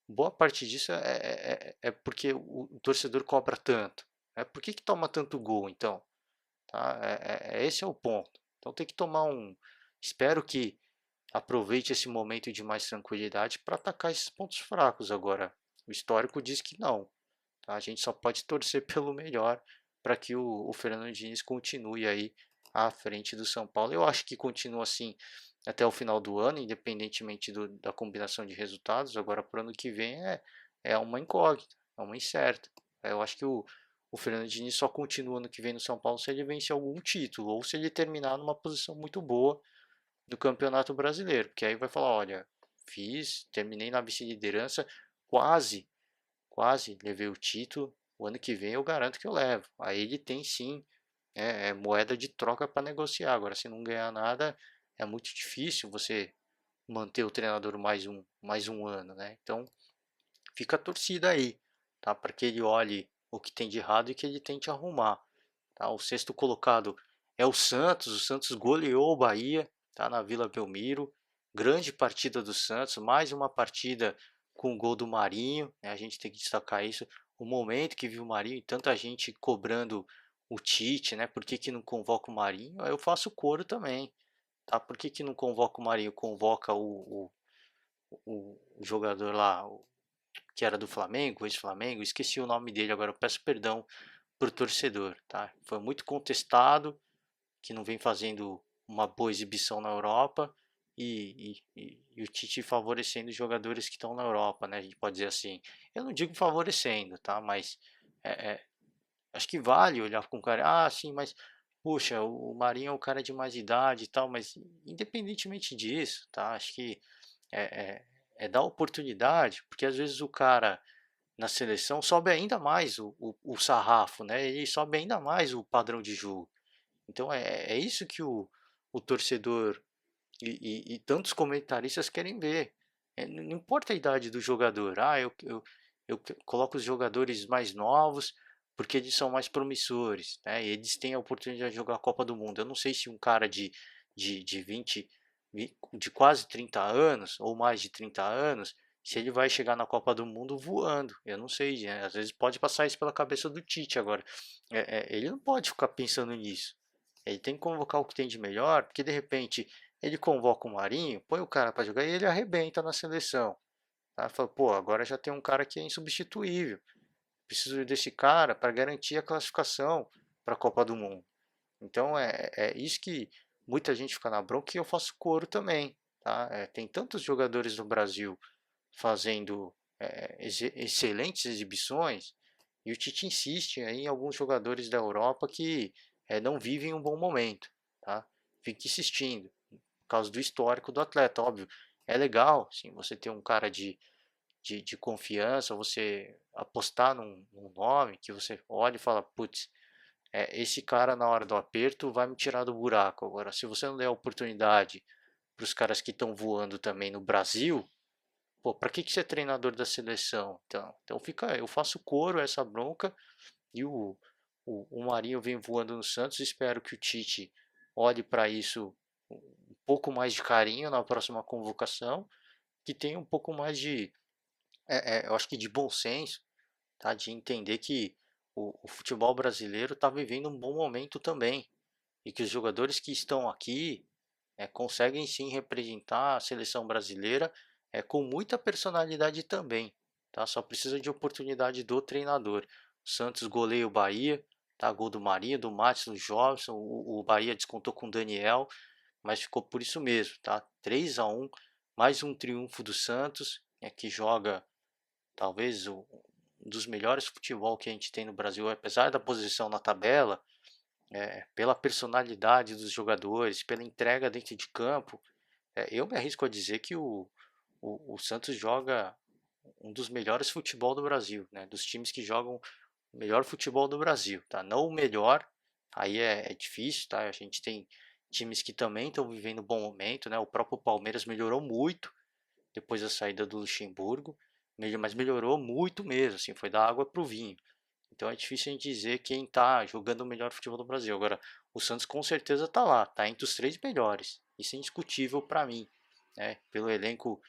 boa parte disso é porque o torcedor cobra tanto. Por que toma tanto gol, então? Tá? Esse é o ponto. Então tem que tomar um. Espero que aproveite esse momento de mais tranquilidade para atacar esses pontos fracos. Agora, o histórico diz que não. Tá? A gente só pode torcer pelo melhor para que o Fernando Diniz continue aí à frente do São Paulo. Eu acho que continua assim até o final do ano, independentemente da combinação de resultados. Agora, para o ano que vem, é uma incógnita, é uma incerta. Eu acho que o Fernando Diniz só continua ano que vem no São Paulo se ele vencer algum título ou se ele terminar numa posição muito boa do Campeonato Brasileiro, porque aí vai falar, olha, terminei na vice-liderança, quase, quase levei o título, o ano que vem eu garanto que eu levo. Aí ele tem sim moeda de troca para negociar. Agora, se não ganhar nada, é muito difícil você manter o treinador mais um ano, né? Então, fica a torcida aí, tá? Para que ele olhe o que tem de errado e que ele tente arrumar. Tá? O sexto colocado é o Santos goleou o Bahia, tá? Na Vila Belmiro, grande partida do Santos, mais uma partida com o gol do Marinho, né? A gente tem que destacar isso, o momento que viu o Marinho e tanta gente cobrando o Tite, né? Por que, que não convoca o Marinho? Eu faço coro também, tá? Por que, que não convoca o Marinho? Convoca o jogador lá, que era do Flamengo, ex-Flamengo, esqueci o nome dele agora, eu peço perdão pro torcedor, tá? Foi muito contestado, que não vem fazendo uma boa exibição na Europa, e o Tite favorecendo os jogadores que estão na Europa, né? A gente pode dizer assim. Eu não digo favorecendo, tá? Mas é, é, acho que vale olhar com o cara. Ah, sim, mas puxa, o Marinho é um cara de mais idade e tal, mas independentemente disso, tá? Acho que é, é, dar oportunidade, porque às vezes o cara na seleção sobe ainda mais o sarrafo, né? Ele sobe ainda mais o padrão de jogo. Então é isso que o torcedor e tantos comentaristas querem ver. Não importa a idade do jogador. Eu coloco os jogadores mais novos porque eles são mais promissores, né? Eles têm a oportunidade de jogar a Copa do Mundo. Eu não sei se um cara de 20, de quase 30 anos ou mais de 30 anos, se ele vai chegar na Copa do Mundo voando. Eu não sei, né? Às vezes pode passar isso pela cabeça do Tite agora. Ele não pode ficar pensando nisso. Ele tem que convocar o que tem de melhor, porque de repente ele convoca o Marinho, põe o cara para jogar e ele arrebenta na seleção. Tá? Fala, pô, agora já tem um cara que é insubstituível. Preciso desse cara para garantir a classificação para a Copa do Mundo. Então é isso que muita gente fica na bronca e eu faço coro também. Tá? Tem tantos jogadores no Brasil fazendo excelentes exibições e o Tite insiste aí em alguns jogadores da Europa que não vivem um bom momento. Tá? Fica insistindo por causa do histórico do atleta, óbvio. É legal, sim, você ter um cara de confiança, você apostar num nome que você olha e fala, putz, esse cara na hora do aperto vai me tirar do buraco. Agora, se você não der oportunidade para os caras que estão voando também no Brasil, pô, para que você é treinador da seleção? Então fica, eu faço coro a essa bronca e o Marinho vem voando no Santos. Espero que o Tite olhe para isso um pouco mais de carinho na próxima convocação, que tenha um pouco mais de, eu acho que de bom senso, tá? De entender que o futebol brasileiro está vivendo um bom momento também e que os jogadores que estão aqui conseguem sim representar a seleção brasileira com muita personalidade também, tá? Só precisa de oportunidade do treinador. O Santos goleia o Bahia, tá? Gol do Marinho, do Matos, do Jobson, o Bahia descontou com o Daniel, mas ficou por isso mesmo, tá? 3-1, mais um triunfo do Santos, que joga talvez um dos melhores futebol que a gente tem no Brasil, apesar da posição na tabela, pela personalidade dos jogadores, pela entrega dentro de campo, eu me arrisco a dizer que o Santos joga um dos melhores futebol do Brasil, né? Dos times que jogam o melhor futebol do Brasil, tá? Não o melhor, aí é difícil, tá? A gente tem times que também estão vivendo um bom momento, né? O próprio Palmeiras melhorou muito depois da saída do Luxemburgo, mas melhorou muito mesmo, assim, foi da água para o vinho. Então é difícil a gente dizer quem está jogando o melhor futebol do Brasil. Agora, o Santos com certeza está lá, está entre os três melhores. Isso é indiscutível para mim, né? Pelo elenco,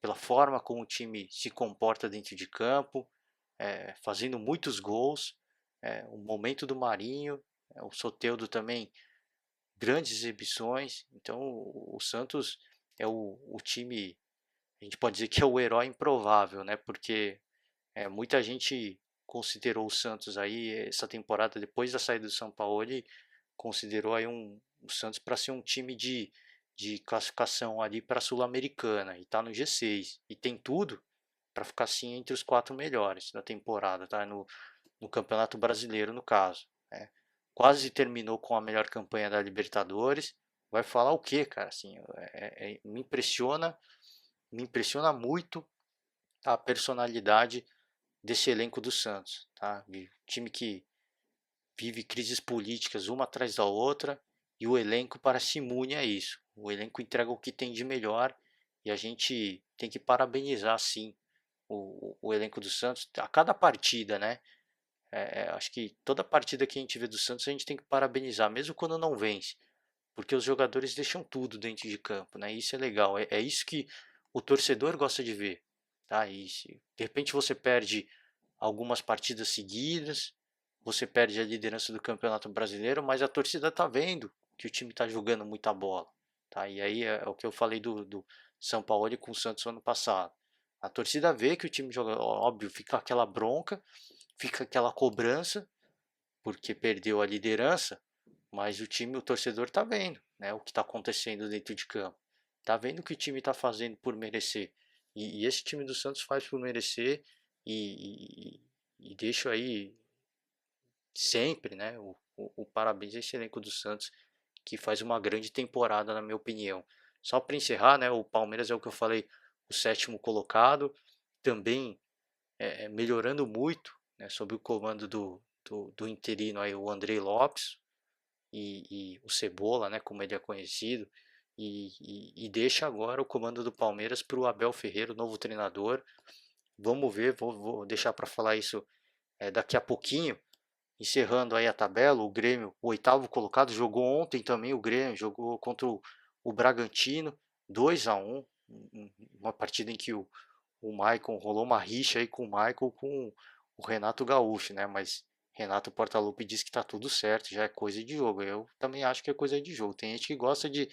pela forma como o time se comporta dentro de campo, fazendo muitos gols, o momento do Marinho, o Soteldo também, grandes exibições. Então o Santos é o time, a gente pode dizer que é o herói improvável, né? Porque muita gente considerou o Santos aí essa temporada depois da saída do São Paulo, ele considerou aí o Santos para ser um time de classificação ali para a Sul-Americana e está no G6 e tem tudo para ficar assim entre os quatro melhores da temporada, tá? No Campeonato Brasileiro no caso, né? Quase terminou com a melhor campanha da Libertadores. Vai falar o quê, cara? Assim, me impressiona muito a personalidade desse elenco do Santos, tá? Time que vive crises políticas uma atrás da outra e o elenco parece imune a isso. O elenco entrega o que tem de melhor e a gente tem que parabenizar sim o elenco do Santos a cada partida, né? Acho que toda partida que a gente vê do Santos a gente tem que parabenizar, mesmo quando não vence, porque os jogadores deixam tudo dentro de campo, né? Isso é legal, é isso que o torcedor gosta de ver, tá? E se de repente você perde algumas partidas seguidas, você perde a liderança do Campeonato Brasileiro, mas a torcida tá vendo que o time tá jogando muita bola, tá? E aí é o que eu falei do São Paulo com o Santos ano passado. A torcida vê que o time joga, óbvio, fica aquela bronca, fica aquela cobrança, porque perdeu a liderança, mas o torcedor tá vendo, né, o que está acontecendo dentro de campo. Tá vendo o que o time está fazendo por merecer. E esse time do Santos faz por merecer e deixo aí sempre, né, o parabéns a esse elenco do Santos que faz uma grande temporada na minha opinião. Só para encerrar, né, o Palmeiras é o que eu falei, o sétimo colocado, também melhorando muito, né, sob o comando do interino aí, o Andrei Lopes e o Cebola, né, como ele é conhecido, e deixa agora o comando do Palmeiras para o Abel Ferreira, o novo treinador. Vamos ver, vou deixar para falar isso daqui a pouquinho. Encerrando aí a tabela, o Grêmio, o oitavo colocado, jogou ontem também o Grêmio, jogou contra o Bragantino, 2-1, uma partida em que o Maicon rolou uma rixa aí com o Michael com o Renato Gaúcho, né? Mas Renato Portaluppi diz que tá tudo certo, já é coisa de jogo. Eu também acho que é coisa de jogo. Tem gente que gosta de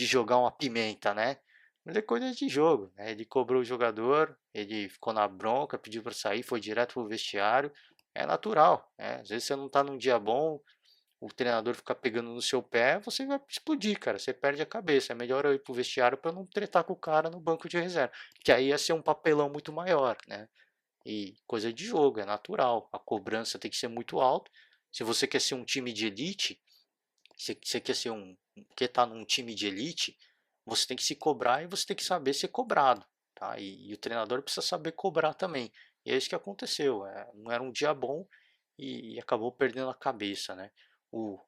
jogar uma pimenta, né? Mas é coisa de jogo, né? Ele cobrou o jogador, ele ficou na bronca, pediu para sair, foi direto pro vestiário. É natural, né? Às vezes você não tá num dia bom, o treinador fica pegando no seu pé, você vai explodir, cara. Você perde a cabeça. É melhor eu ir pro vestiário para não tretar com o cara no banco de reserva. Que aí ia ser um papelão muito maior, né? E coisa de jogo, é natural. A cobrança tem que ser muito alta. Se você quer ser um time de elite, se você quer ser quer estar num time de elite, você tem que se cobrar e você tem que saber ser cobrado, tá? E o treinador precisa saber cobrar também. E é isso que aconteceu. Não era um dia bom e acabou perdendo a cabeça, né? O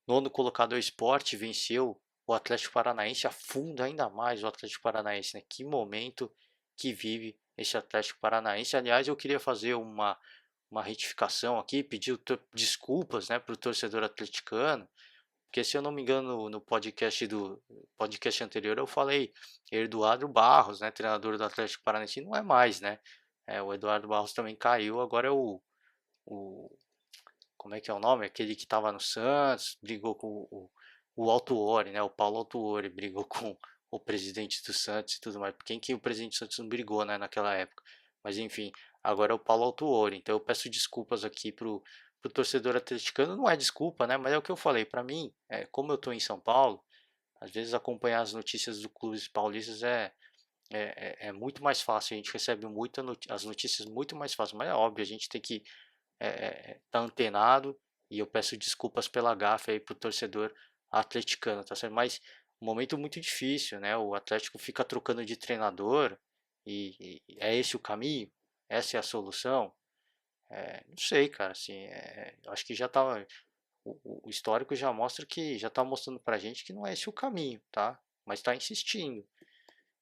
nono colocado é o Sport, venceu o Atlético Paranaense, afunda ainda mais o Atlético Paranaense, né? Que momento que vive esse Atlético Paranaense. Aliás, eu queria fazer uma retificação aqui, pedir desculpas, né, para o torcedor atleticano, porque se eu não me engano no podcast anterior eu falei Eduardo Barros, né, treinador do Atlético Paranaense, não é mais, né? O Eduardo Barros também caiu, agora é o como é que é o nome? Aquele que estava no Santos, brigou com o Autuori, né? O Paulo Autuori brigou com o presidente do Santos e tudo mais. Quem que o presidente do Santos não brigou, né, naquela época? Mas enfim, agora é o Paulo Autuori. Então eu peço desculpas aqui pro torcedor atleticano. Não é desculpa, né? Mas é o que eu falei. Para mim, como eu estou em São Paulo, às vezes acompanhar as notícias do clubes paulistas é muito mais fácil. A gente recebe as notícias muito mais fácil. Mas é óbvio, a gente tem que tá antenado e eu peço desculpas pela gafe aí pro torcedor atleticano, tá certo? Mas um momento muito difícil, né? O Atlético fica trocando de treinador e é esse o caminho? Essa é a solução? Não sei, cara, assim, eu acho que já tá, o histórico já mostra que, já tá mostrando pra gente que não é esse o caminho, tá? Mas tá insistindo.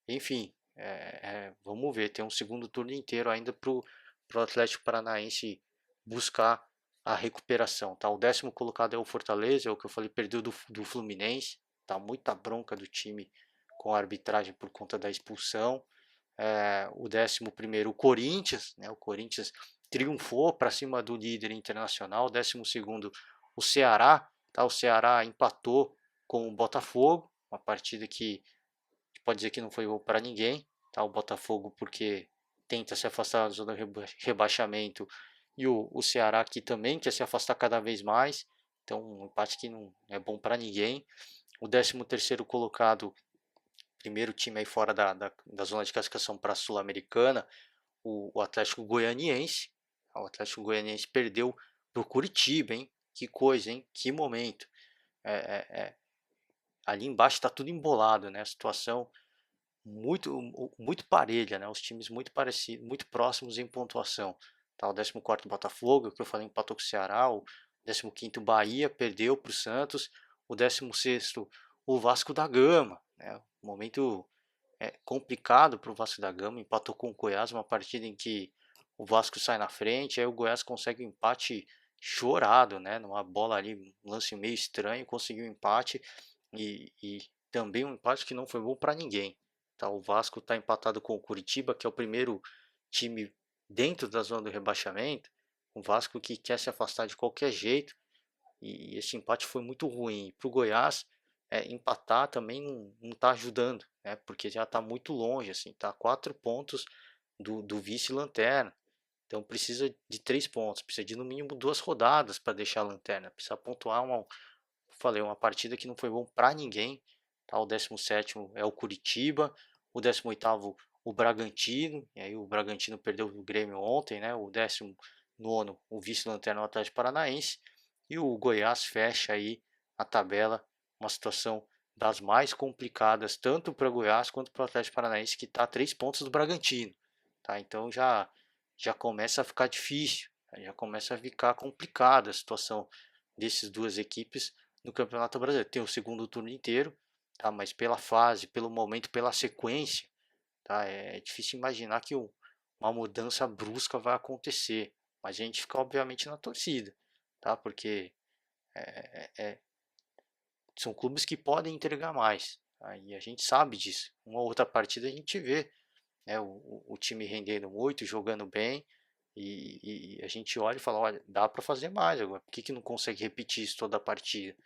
Enfim, vamos ver, tem um segundo turno inteiro ainda pro Atlético Paranaense buscar a recuperação, tá? O décimo colocado é o Fortaleza, é o que eu falei, perdeu do Fluminense, tá? Muita bronca do time com a arbitragem por conta da expulsão. O décimo primeiro, o Corinthians, né? O Corinthians triunfou para cima do líder internacional. O décimo segundo, o Ceará, tá? O Ceará empatou com o Botafogo, uma partida que pode dizer que não foi bom para ninguém, tá? O Botafogo porque tenta se afastar da zona de rebaixamento e o Ceará que também quer se afastar cada vez mais, então um empate que não é bom para ninguém. O 13º colocado, primeiro time aí fora da zona de classificação para a Sul-Americana, o Atlético Goianiense. O Atlético Goianiense perdeu pro Curitiba, hein? Que coisa, hein? Que momento. É, é, é. Ali embaixo está tudo embolado, né? A situação muito parelha, né? Os times muito parecidos, muito próximos em pontuação. Tá, o 14º Botafogo, que eu falei, empatou com o Ceará. O 15º Bahia perdeu para o Santos. O 16º o Vasco da Gama, né? Um momento complicado para o Vasco da Gama. Empatou com o Goiás, uma partida em que o Vasco sai na frente, aí o Goiás consegue um empate chorado, né? Numa bola ali, um lance meio estranho, conseguiu um empate e também um empate que não foi bom para ninguém. Tá? O Vasco está empatado com o Curitiba, que é o primeiro time dentro da zona do rebaixamento. O Vasco que quer se afastar de qualquer jeito. E esse empate foi muito ruim. Para o Goiás, empatar também não está ajudando, né? Porque já está muito longe, assim, tá 4 pontos do vice-lanterna. Então precisa de 3 pontos, precisa de no mínimo 2 rodadas para deixar a lanterna. Precisa pontuar uma partida que não foi bom para ninguém. Tá? O 17º é o Curitiba, o 18º o Bragantino, e aí o Bragantino perdeu o Grêmio ontem, né? O 19º o vice-lanterna o Atlético Paranaense e o Goiás fecha aí a tabela, uma situação das mais complicadas tanto para o Goiás quanto para o Atlético Paranaense que está a 3 pontos do Bragantino, tá? Então já começa a ficar difícil, já começa a ficar complicada a situação dessas duas equipes no Campeonato Brasileiro. Tem o segundo turno inteiro, tá? Mas pela fase, pelo momento, pela sequência, tá? É difícil imaginar que uma mudança brusca vai acontecer. Mas a gente fica obviamente na torcida, tá? Porque são clubes que podem entregar mais, tá? E a gente sabe disso. Uma outra partida a gente vê, né? O time rendendo muito, jogando bem. E a gente olha e fala, olha, dá para fazer mais agora. Por que não consegue repetir isso toda a partida?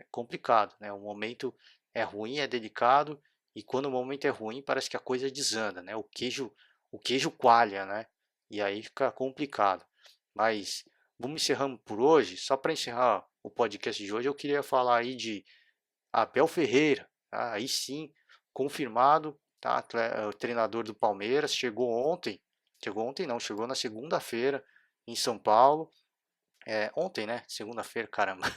Complicado, né? O momento é ruim, é delicado e quando o momento é ruim, parece que a coisa desanda, né? O queijo coalha, né? E aí fica complicado. Mas vamos encerrando por hoje. Só para encerrar o podcast de hoje, eu queria falar aí de Abel Ferreira, tá? Aí sim, confirmado, tá? O treinador do Palmeiras, chegou ontem não, chegou na segunda-feira em São Paulo, ontem, né? Segunda-feira, caramba,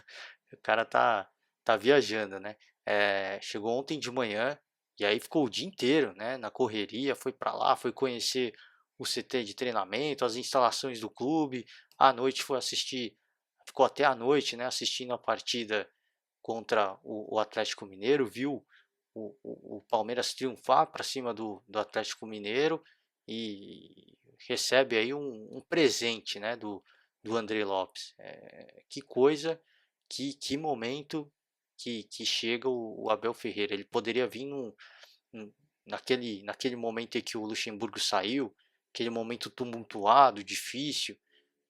o cara tá viajando, né? Chegou ontem de manhã e aí ficou o dia inteiro, né? Na correria, foi para lá, foi conhecer o CT de treinamento, as instalações do clube. À noite foi assistir, ficou até à noite, né? Assistindo a partida contra o Atlético Mineiro, viu o Palmeiras triunfar para cima do Atlético Mineiro e recebe aí um presente, né, do André Lopes. Que coisa, que momento que chega o Abel Ferreira. Ele poderia vir naquele momento em que o Luxemburgo saiu, aquele momento tumultuado, difícil,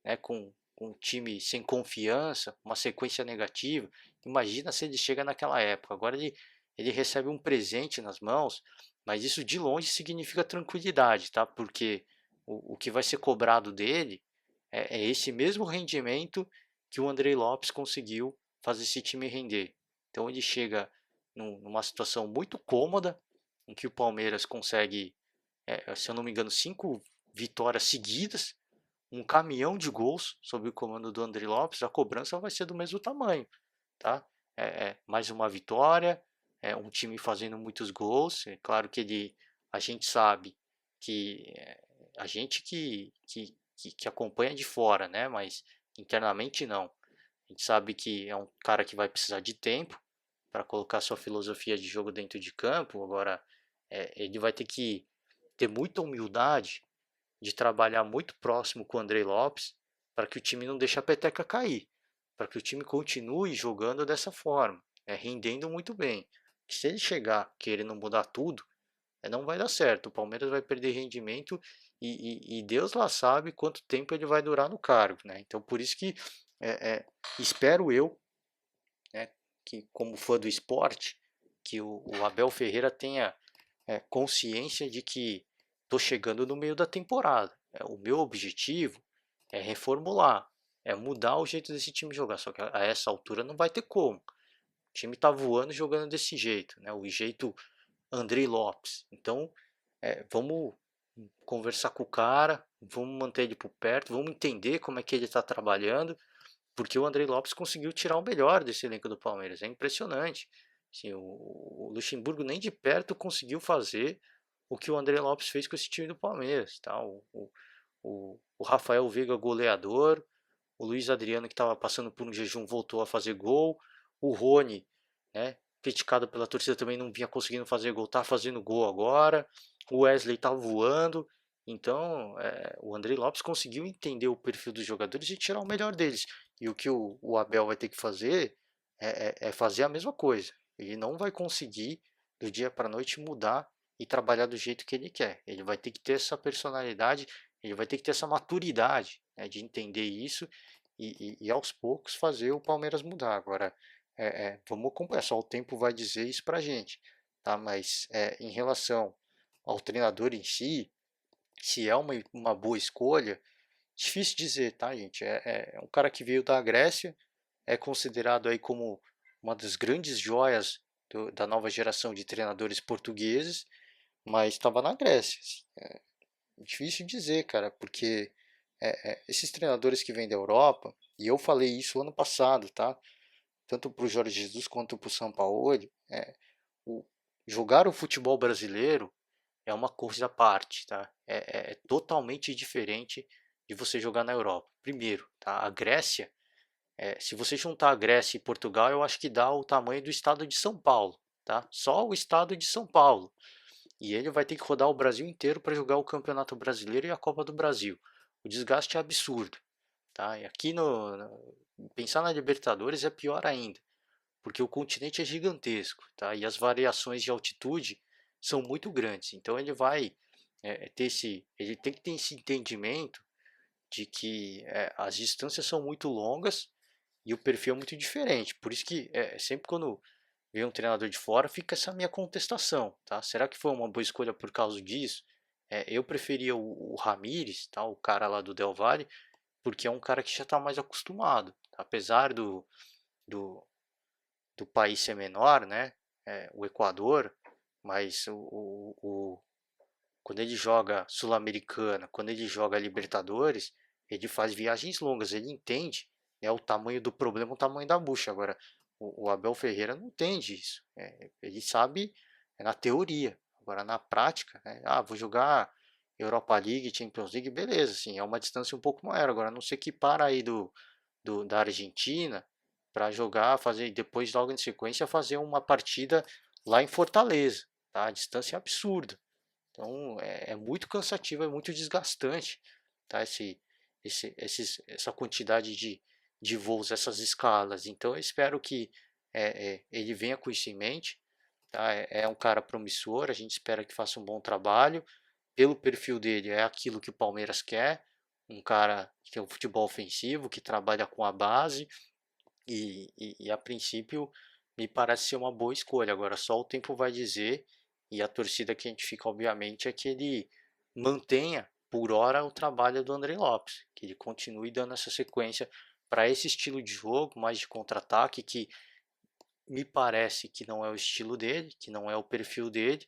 né, com um time sem confiança, uma sequência negativa. Imagina se ele chega naquela época. Agora ele recebe um presente nas mãos, mas isso de longe significa tranquilidade, tá? Porque o que vai ser cobrado dele é esse mesmo rendimento que o Andrei Lopes conseguiu fazer esse time render. Então ele chega numa situação muito cômoda, em que o Palmeiras consegue, se eu não me engano, 5 vitórias seguidas, um caminhão de gols sob o comando do André Lopes, a cobrança vai ser do mesmo tamanho, tá? Mais uma vitória, um time fazendo muitos gols. É claro que a gente sabe que a gente que acompanha de fora, né? Mas internamente não. A gente sabe que é um cara que vai precisar de tempo para colocar sua filosofia de jogo dentro de campo. Agora, ele vai ter que ter muita humildade de trabalhar muito próximo com o Andrei Lopes para que o time não deixe a peteca cair, para que o time continue jogando dessa forma, rendendo muito bem. Se ele chegar querendo mudar tudo, não vai dar certo. O Palmeiras vai perder rendimento e Deus lá sabe quanto tempo ele vai durar no cargo, né? Então por isso que espero eu, né, que como fã do esporte, que o Abel Ferreira tenha consciência de que estou chegando no meio da temporada. O meu objetivo é reformular, é mudar o jeito desse time jogar. Só que a essa altura não vai ter como. O time está voando jogando desse jeito, né? O jeito Andrei Lopes. Então, vamos conversar com o cara, vamos manter ele por perto, vamos entender como é que ele está trabalhando, porque o Andrei Lopes conseguiu tirar o melhor desse elenco do Palmeiras. É impressionante. Assim, o Luxemburgo nem de perto conseguiu fazer o que o André Lopes fez com esse time do Palmeiras. Tá? O Rafael Veiga goleador, o Luiz Adriano que estava passando por um jejum voltou a fazer gol, o Rony, né, criticado pela torcida, também não vinha conseguindo fazer gol, está fazendo gol agora, o Wesley está voando. Então o André Lopes conseguiu entender o perfil dos jogadores e tirar o melhor deles. E o que o Abel vai ter que fazer é fazer a mesma coisa. Ele não vai conseguir do dia para a noite mudar e trabalhar do jeito que ele quer. Ele vai ter que ter essa personalidade, ele vai ter que ter essa maturidade, né, de entender isso e aos poucos fazer o Palmeiras mudar. Agora, vamos acompanhar, só o tempo vai dizer isso pra gente, tá? Mas em relação ao treinador em si, se é uma boa escolha, difícil dizer, tá, gente? É um cara que veio da Grécia, é considerado aí como uma das grandes joias da nova geração de treinadores portugueses, mas estava na Grécia. Assim, difícil dizer, cara, porque esses treinadores que vêm da Europa, e eu falei isso ano passado, tá? Tanto para o Jorge Jesus quanto para o Sampaoli, o, jogar o futebol brasileiro é uma coisa à parte, tá? É totalmente diferente de você jogar na Europa. Primeiro, tá? A Grécia, se você juntar a Grécia e Portugal, eu acho que dá o tamanho do estado de São Paulo, tá? Só o estado de São Paulo. E ele vai ter que rodar o Brasil inteiro para jogar o Campeonato Brasileiro e a Copa do Brasil. O desgaste é absurdo, tá? E aqui pensar na Libertadores é pior ainda, porque o continente é gigantesco, tá? E as variações de altitude são muito grandes. Então ele vai ele tem que ter esse entendimento de que as distâncias são muito longas e o perfil é muito diferente. Por isso que sempre quando vem um treinador de fora, fica essa minha contestação, tá? Será que foi uma boa escolha por causa disso? Eu preferia o Ramires, tá? O cara lá do Del Valle, porque é um cara que já está mais acostumado, tá? Apesar do, do país ser menor, né? O Equador, mas quando ele joga Sul-Americana, quando ele joga Libertadores, ele faz viagens longas, ele entende, né, o tamanho do problema, o tamanho da bucha. Agora, o Abel Ferreira não entende isso. Ele sabe na teoria. Agora, na prática, né, vou jogar Europa League, Champions League, beleza, assim, é uma distância um pouco maior. Agora, não se equipara aí da Argentina para jogar, fazer depois, logo em sequência, fazer uma partida lá em Fortaleza. Tá? A distância é absurda. Então é muito cansativo, é muito desgastante, tá? Essa quantidade de voos, essas escalas. Então eu espero que ele venha com isso em mente. Tá? É um cara promissor, a gente espera que faça um bom trabalho. Pelo perfil dele, é aquilo que o Palmeiras quer. Um cara que tem um futebol ofensivo, que trabalha com a base e a princípio me parece ser uma boa escolha. Agora só o tempo vai dizer e a torcida que a gente fica, obviamente, é que ele mantenha por hora o trabalho do André Lopes, que ele continue dando essa sequência para esse estilo de jogo, mais de contra-ataque, que me parece que não é o estilo dele, que não é o perfil dele,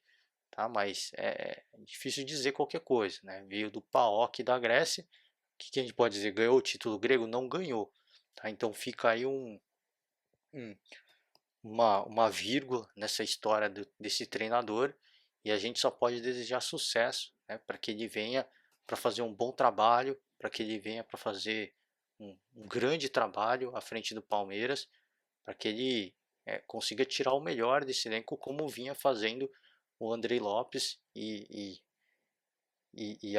tá? Mas é difícil dizer qualquer coisa, né? Veio do PAOK da Grécia, o que a gente pode dizer? Ganhou o título grego? Não ganhou, tá? Então fica aí um uma vírgula nessa história desse treinador e a gente só pode desejar sucesso, né, para que ele venha para fazer um bom trabalho, para que ele venha para fazer um grande trabalho à frente do Palmeiras, para que ele consiga tirar o melhor desse elenco como vinha fazendo o Andrei Lopes e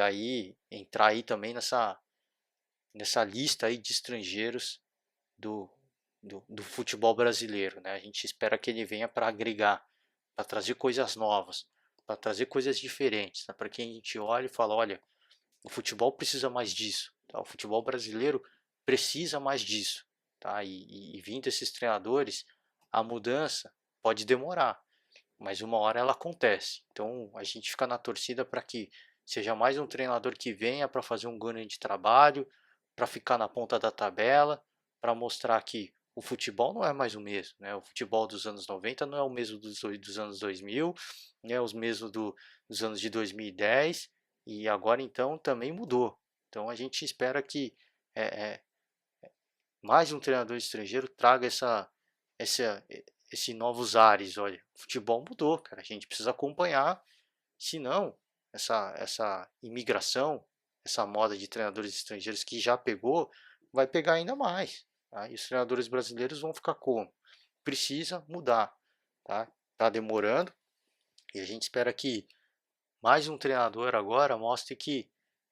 aí entrar aí também nessa lista aí de estrangeiros do, do futebol brasileiro, né? A gente espera que ele venha para agregar, para trazer coisas novas, para trazer coisas diferentes, né? Para que a gente olhe e fala, olha, o futebol precisa mais disso, tá? O futebol brasileiro precisa mais disso, tá? E vindo esses treinadores, a mudança pode demorar, mas uma hora ela acontece. Então a gente fica na torcida para que seja mais um treinador que venha para fazer um grande trabalho, para ficar na ponta da tabela, para mostrar que o futebol não é mais o mesmo, né? O futebol dos anos 90 não é o mesmo dos anos 2000, né? Os mesmos dos anos de 2010 e agora então também mudou. Então a gente espera que é, é, mais um treinador estrangeiro traga essa, esse novos ares. Olha, o futebol mudou, cara. A gente precisa acompanhar, senão essa imigração, essa moda de treinadores estrangeiros que já pegou, vai pegar ainda mais. Tá? E os treinadores brasileiros vão ficar como? Precisa mudar, tá? Tá demorando e a gente espera que mais um treinador agora mostre que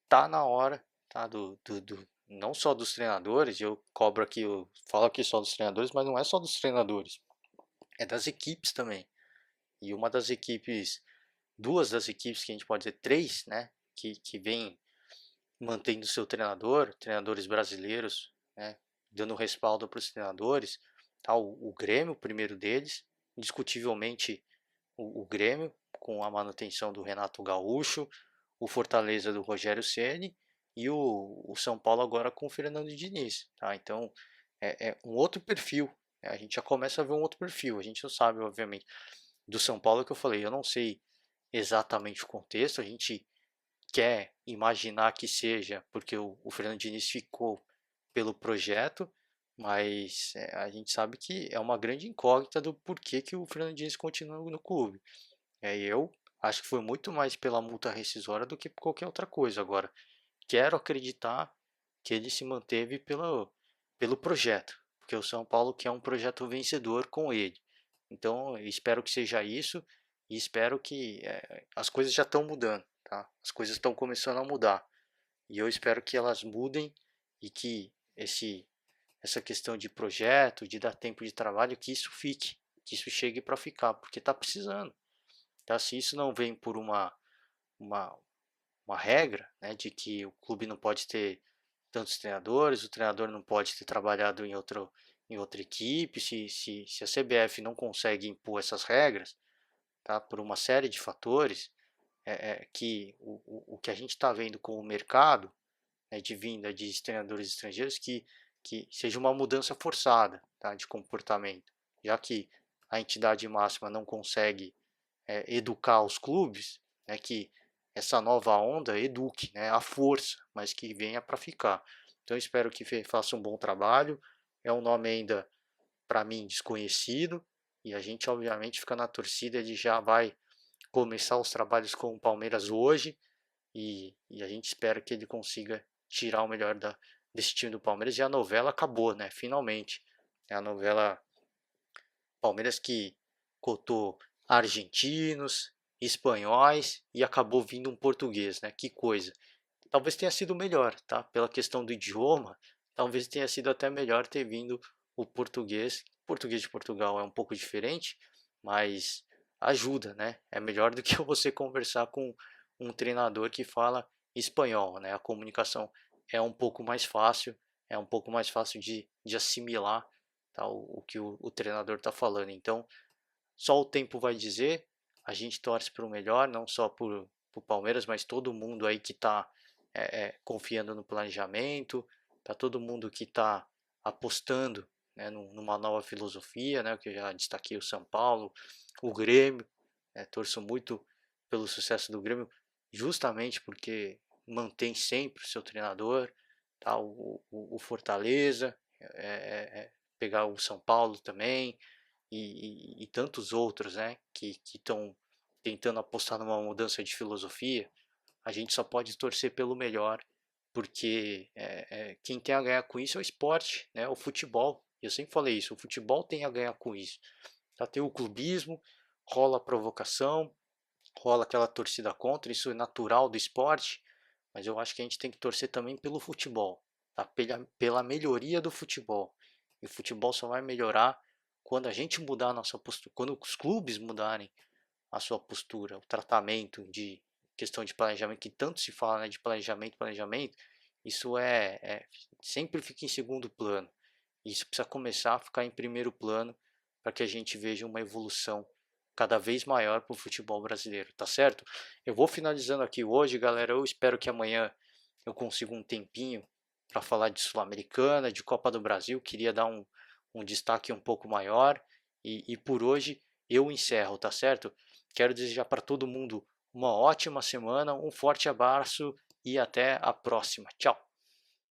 tá na hora, tá? Não só dos treinadores, eu cobro aqui, eu falo aqui só dos treinadores, mas não é só dos treinadores, é das equipes também. E uma das equipes, duas das equipes que a gente pode dizer, três, né? Que vem mantendo seu treinador, treinadores brasileiros, né? Dando respaldo para os treinadores, tá? O Grêmio, o primeiro deles, indiscutivelmente o Grêmio, com a manutenção do Renato Gaúcho, o Fortaleza do Rogério Ceni e o São Paulo agora com o Fernando Diniz. Tá? Então é um outro perfil. Né? A gente já começa a ver um outro perfil. A gente não sabe, obviamente, do São Paulo que eu falei. Eu não sei exatamente o contexto. A gente quer imaginar que seja porque o Fernando Diniz ficou pelo projeto, mas a gente sabe que é uma grande incógnita do porquê que o Fernando Diniz continua no clube. Eu acho que foi muito mais pela multa rescisória do que por qualquer outra coisa. Agora, quero acreditar que ele se manteve pelo projeto, porque o São Paulo quer um projeto vencedor com ele. Então, espero que seja isso e espero que as coisas já estão mudando, tá? As coisas estão começando a mudar e eu espero que elas mudem e que essa questão de projeto, de dar tempo de trabalho, que isso fique, que isso chegue para ficar, porque está precisando. Tá? Se isso não vem por uma, uma regra, né, de que o clube não pode ter tantos treinadores, o treinador não pode ter trabalhado em outra equipe, se a CBF não consegue impor essas regras, tá, por uma série de fatores, que o que a gente está vendo com o mercado, né, de vinda de treinadores estrangeiros, que seja uma mudança forçada, tá, de comportamento, já que a entidade máxima não consegue educar os clubes, né, que essa nova onda eduque, né, a força, mas que venha para ficar. Então espero que faça um bom trabalho. É um nome ainda para mim desconhecido e a gente obviamente fica na torcida, ele já vai começar os trabalhos com o Palmeiras hoje e a gente espera que ele consiga tirar o melhor desse time do Palmeiras. E a novela acabou, né? Finalmente. É a novela Palmeiras que cotou argentinos, espanhóis e acabou vindo um português, né? Que coisa. Talvez tenha sido melhor, tá? Pela questão do idioma, talvez tenha sido até melhor ter vindo o português. O português de Portugal é um pouco diferente, mas ajuda, né? É melhor do que você conversar com um treinador que fala espanhol, né? A comunicação é um pouco mais fácil, é um pouco mais fácil de assimilar, tá? O que o treinador está falando. Então, só o tempo vai dizer. A gente torce para o melhor, não só por o Palmeiras, mas todo mundo aí que está confiando no planejamento, para todo mundo que está apostando, né, numa nova filosofia, né, que eu já destaquei o São Paulo, o Grêmio, né, torço muito pelo sucesso do Grêmio, justamente porque mantém sempre o seu treinador, tá, o Fortaleza, pegar o São Paulo também, e tantos outros, né, que estão tentando apostar numa mudança de filosofia. A gente só pode torcer pelo melhor, porque quem tem a ganhar com isso é o esporte, né, o futebol. Eu sempre falei isso, o futebol tem a ganhar com isso. Tá, tem o clubismo, rola a provocação, rola aquela torcida contra, isso é natural do esporte, mas eu acho que a gente tem que torcer também pelo futebol, tá? Pela melhoria do futebol. E o futebol só vai melhorar quando a gente mudar a nossa postura, quando os clubes mudarem a sua postura, o tratamento de questão de planejamento, que tanto se fala, né, de planejamento, isso sempre fica em segundo plano. Isso precisa começar a ficar em primeiro plano para que a gente veja uma evolução cada vez maior para o futebol brasileiro, tá certo? Eu vou finalizando aqui hoje, galera. Eu espero que amanhã eu consiga um tempinho para falar de Sul-Americana, de Copa do Brasil. Queria dar um destaque um pouco maior e por hoje eu encerro, tá certo? Quero desejar para todo mundo uma ótima semana, um forte abraço e até a próxima. Tchau!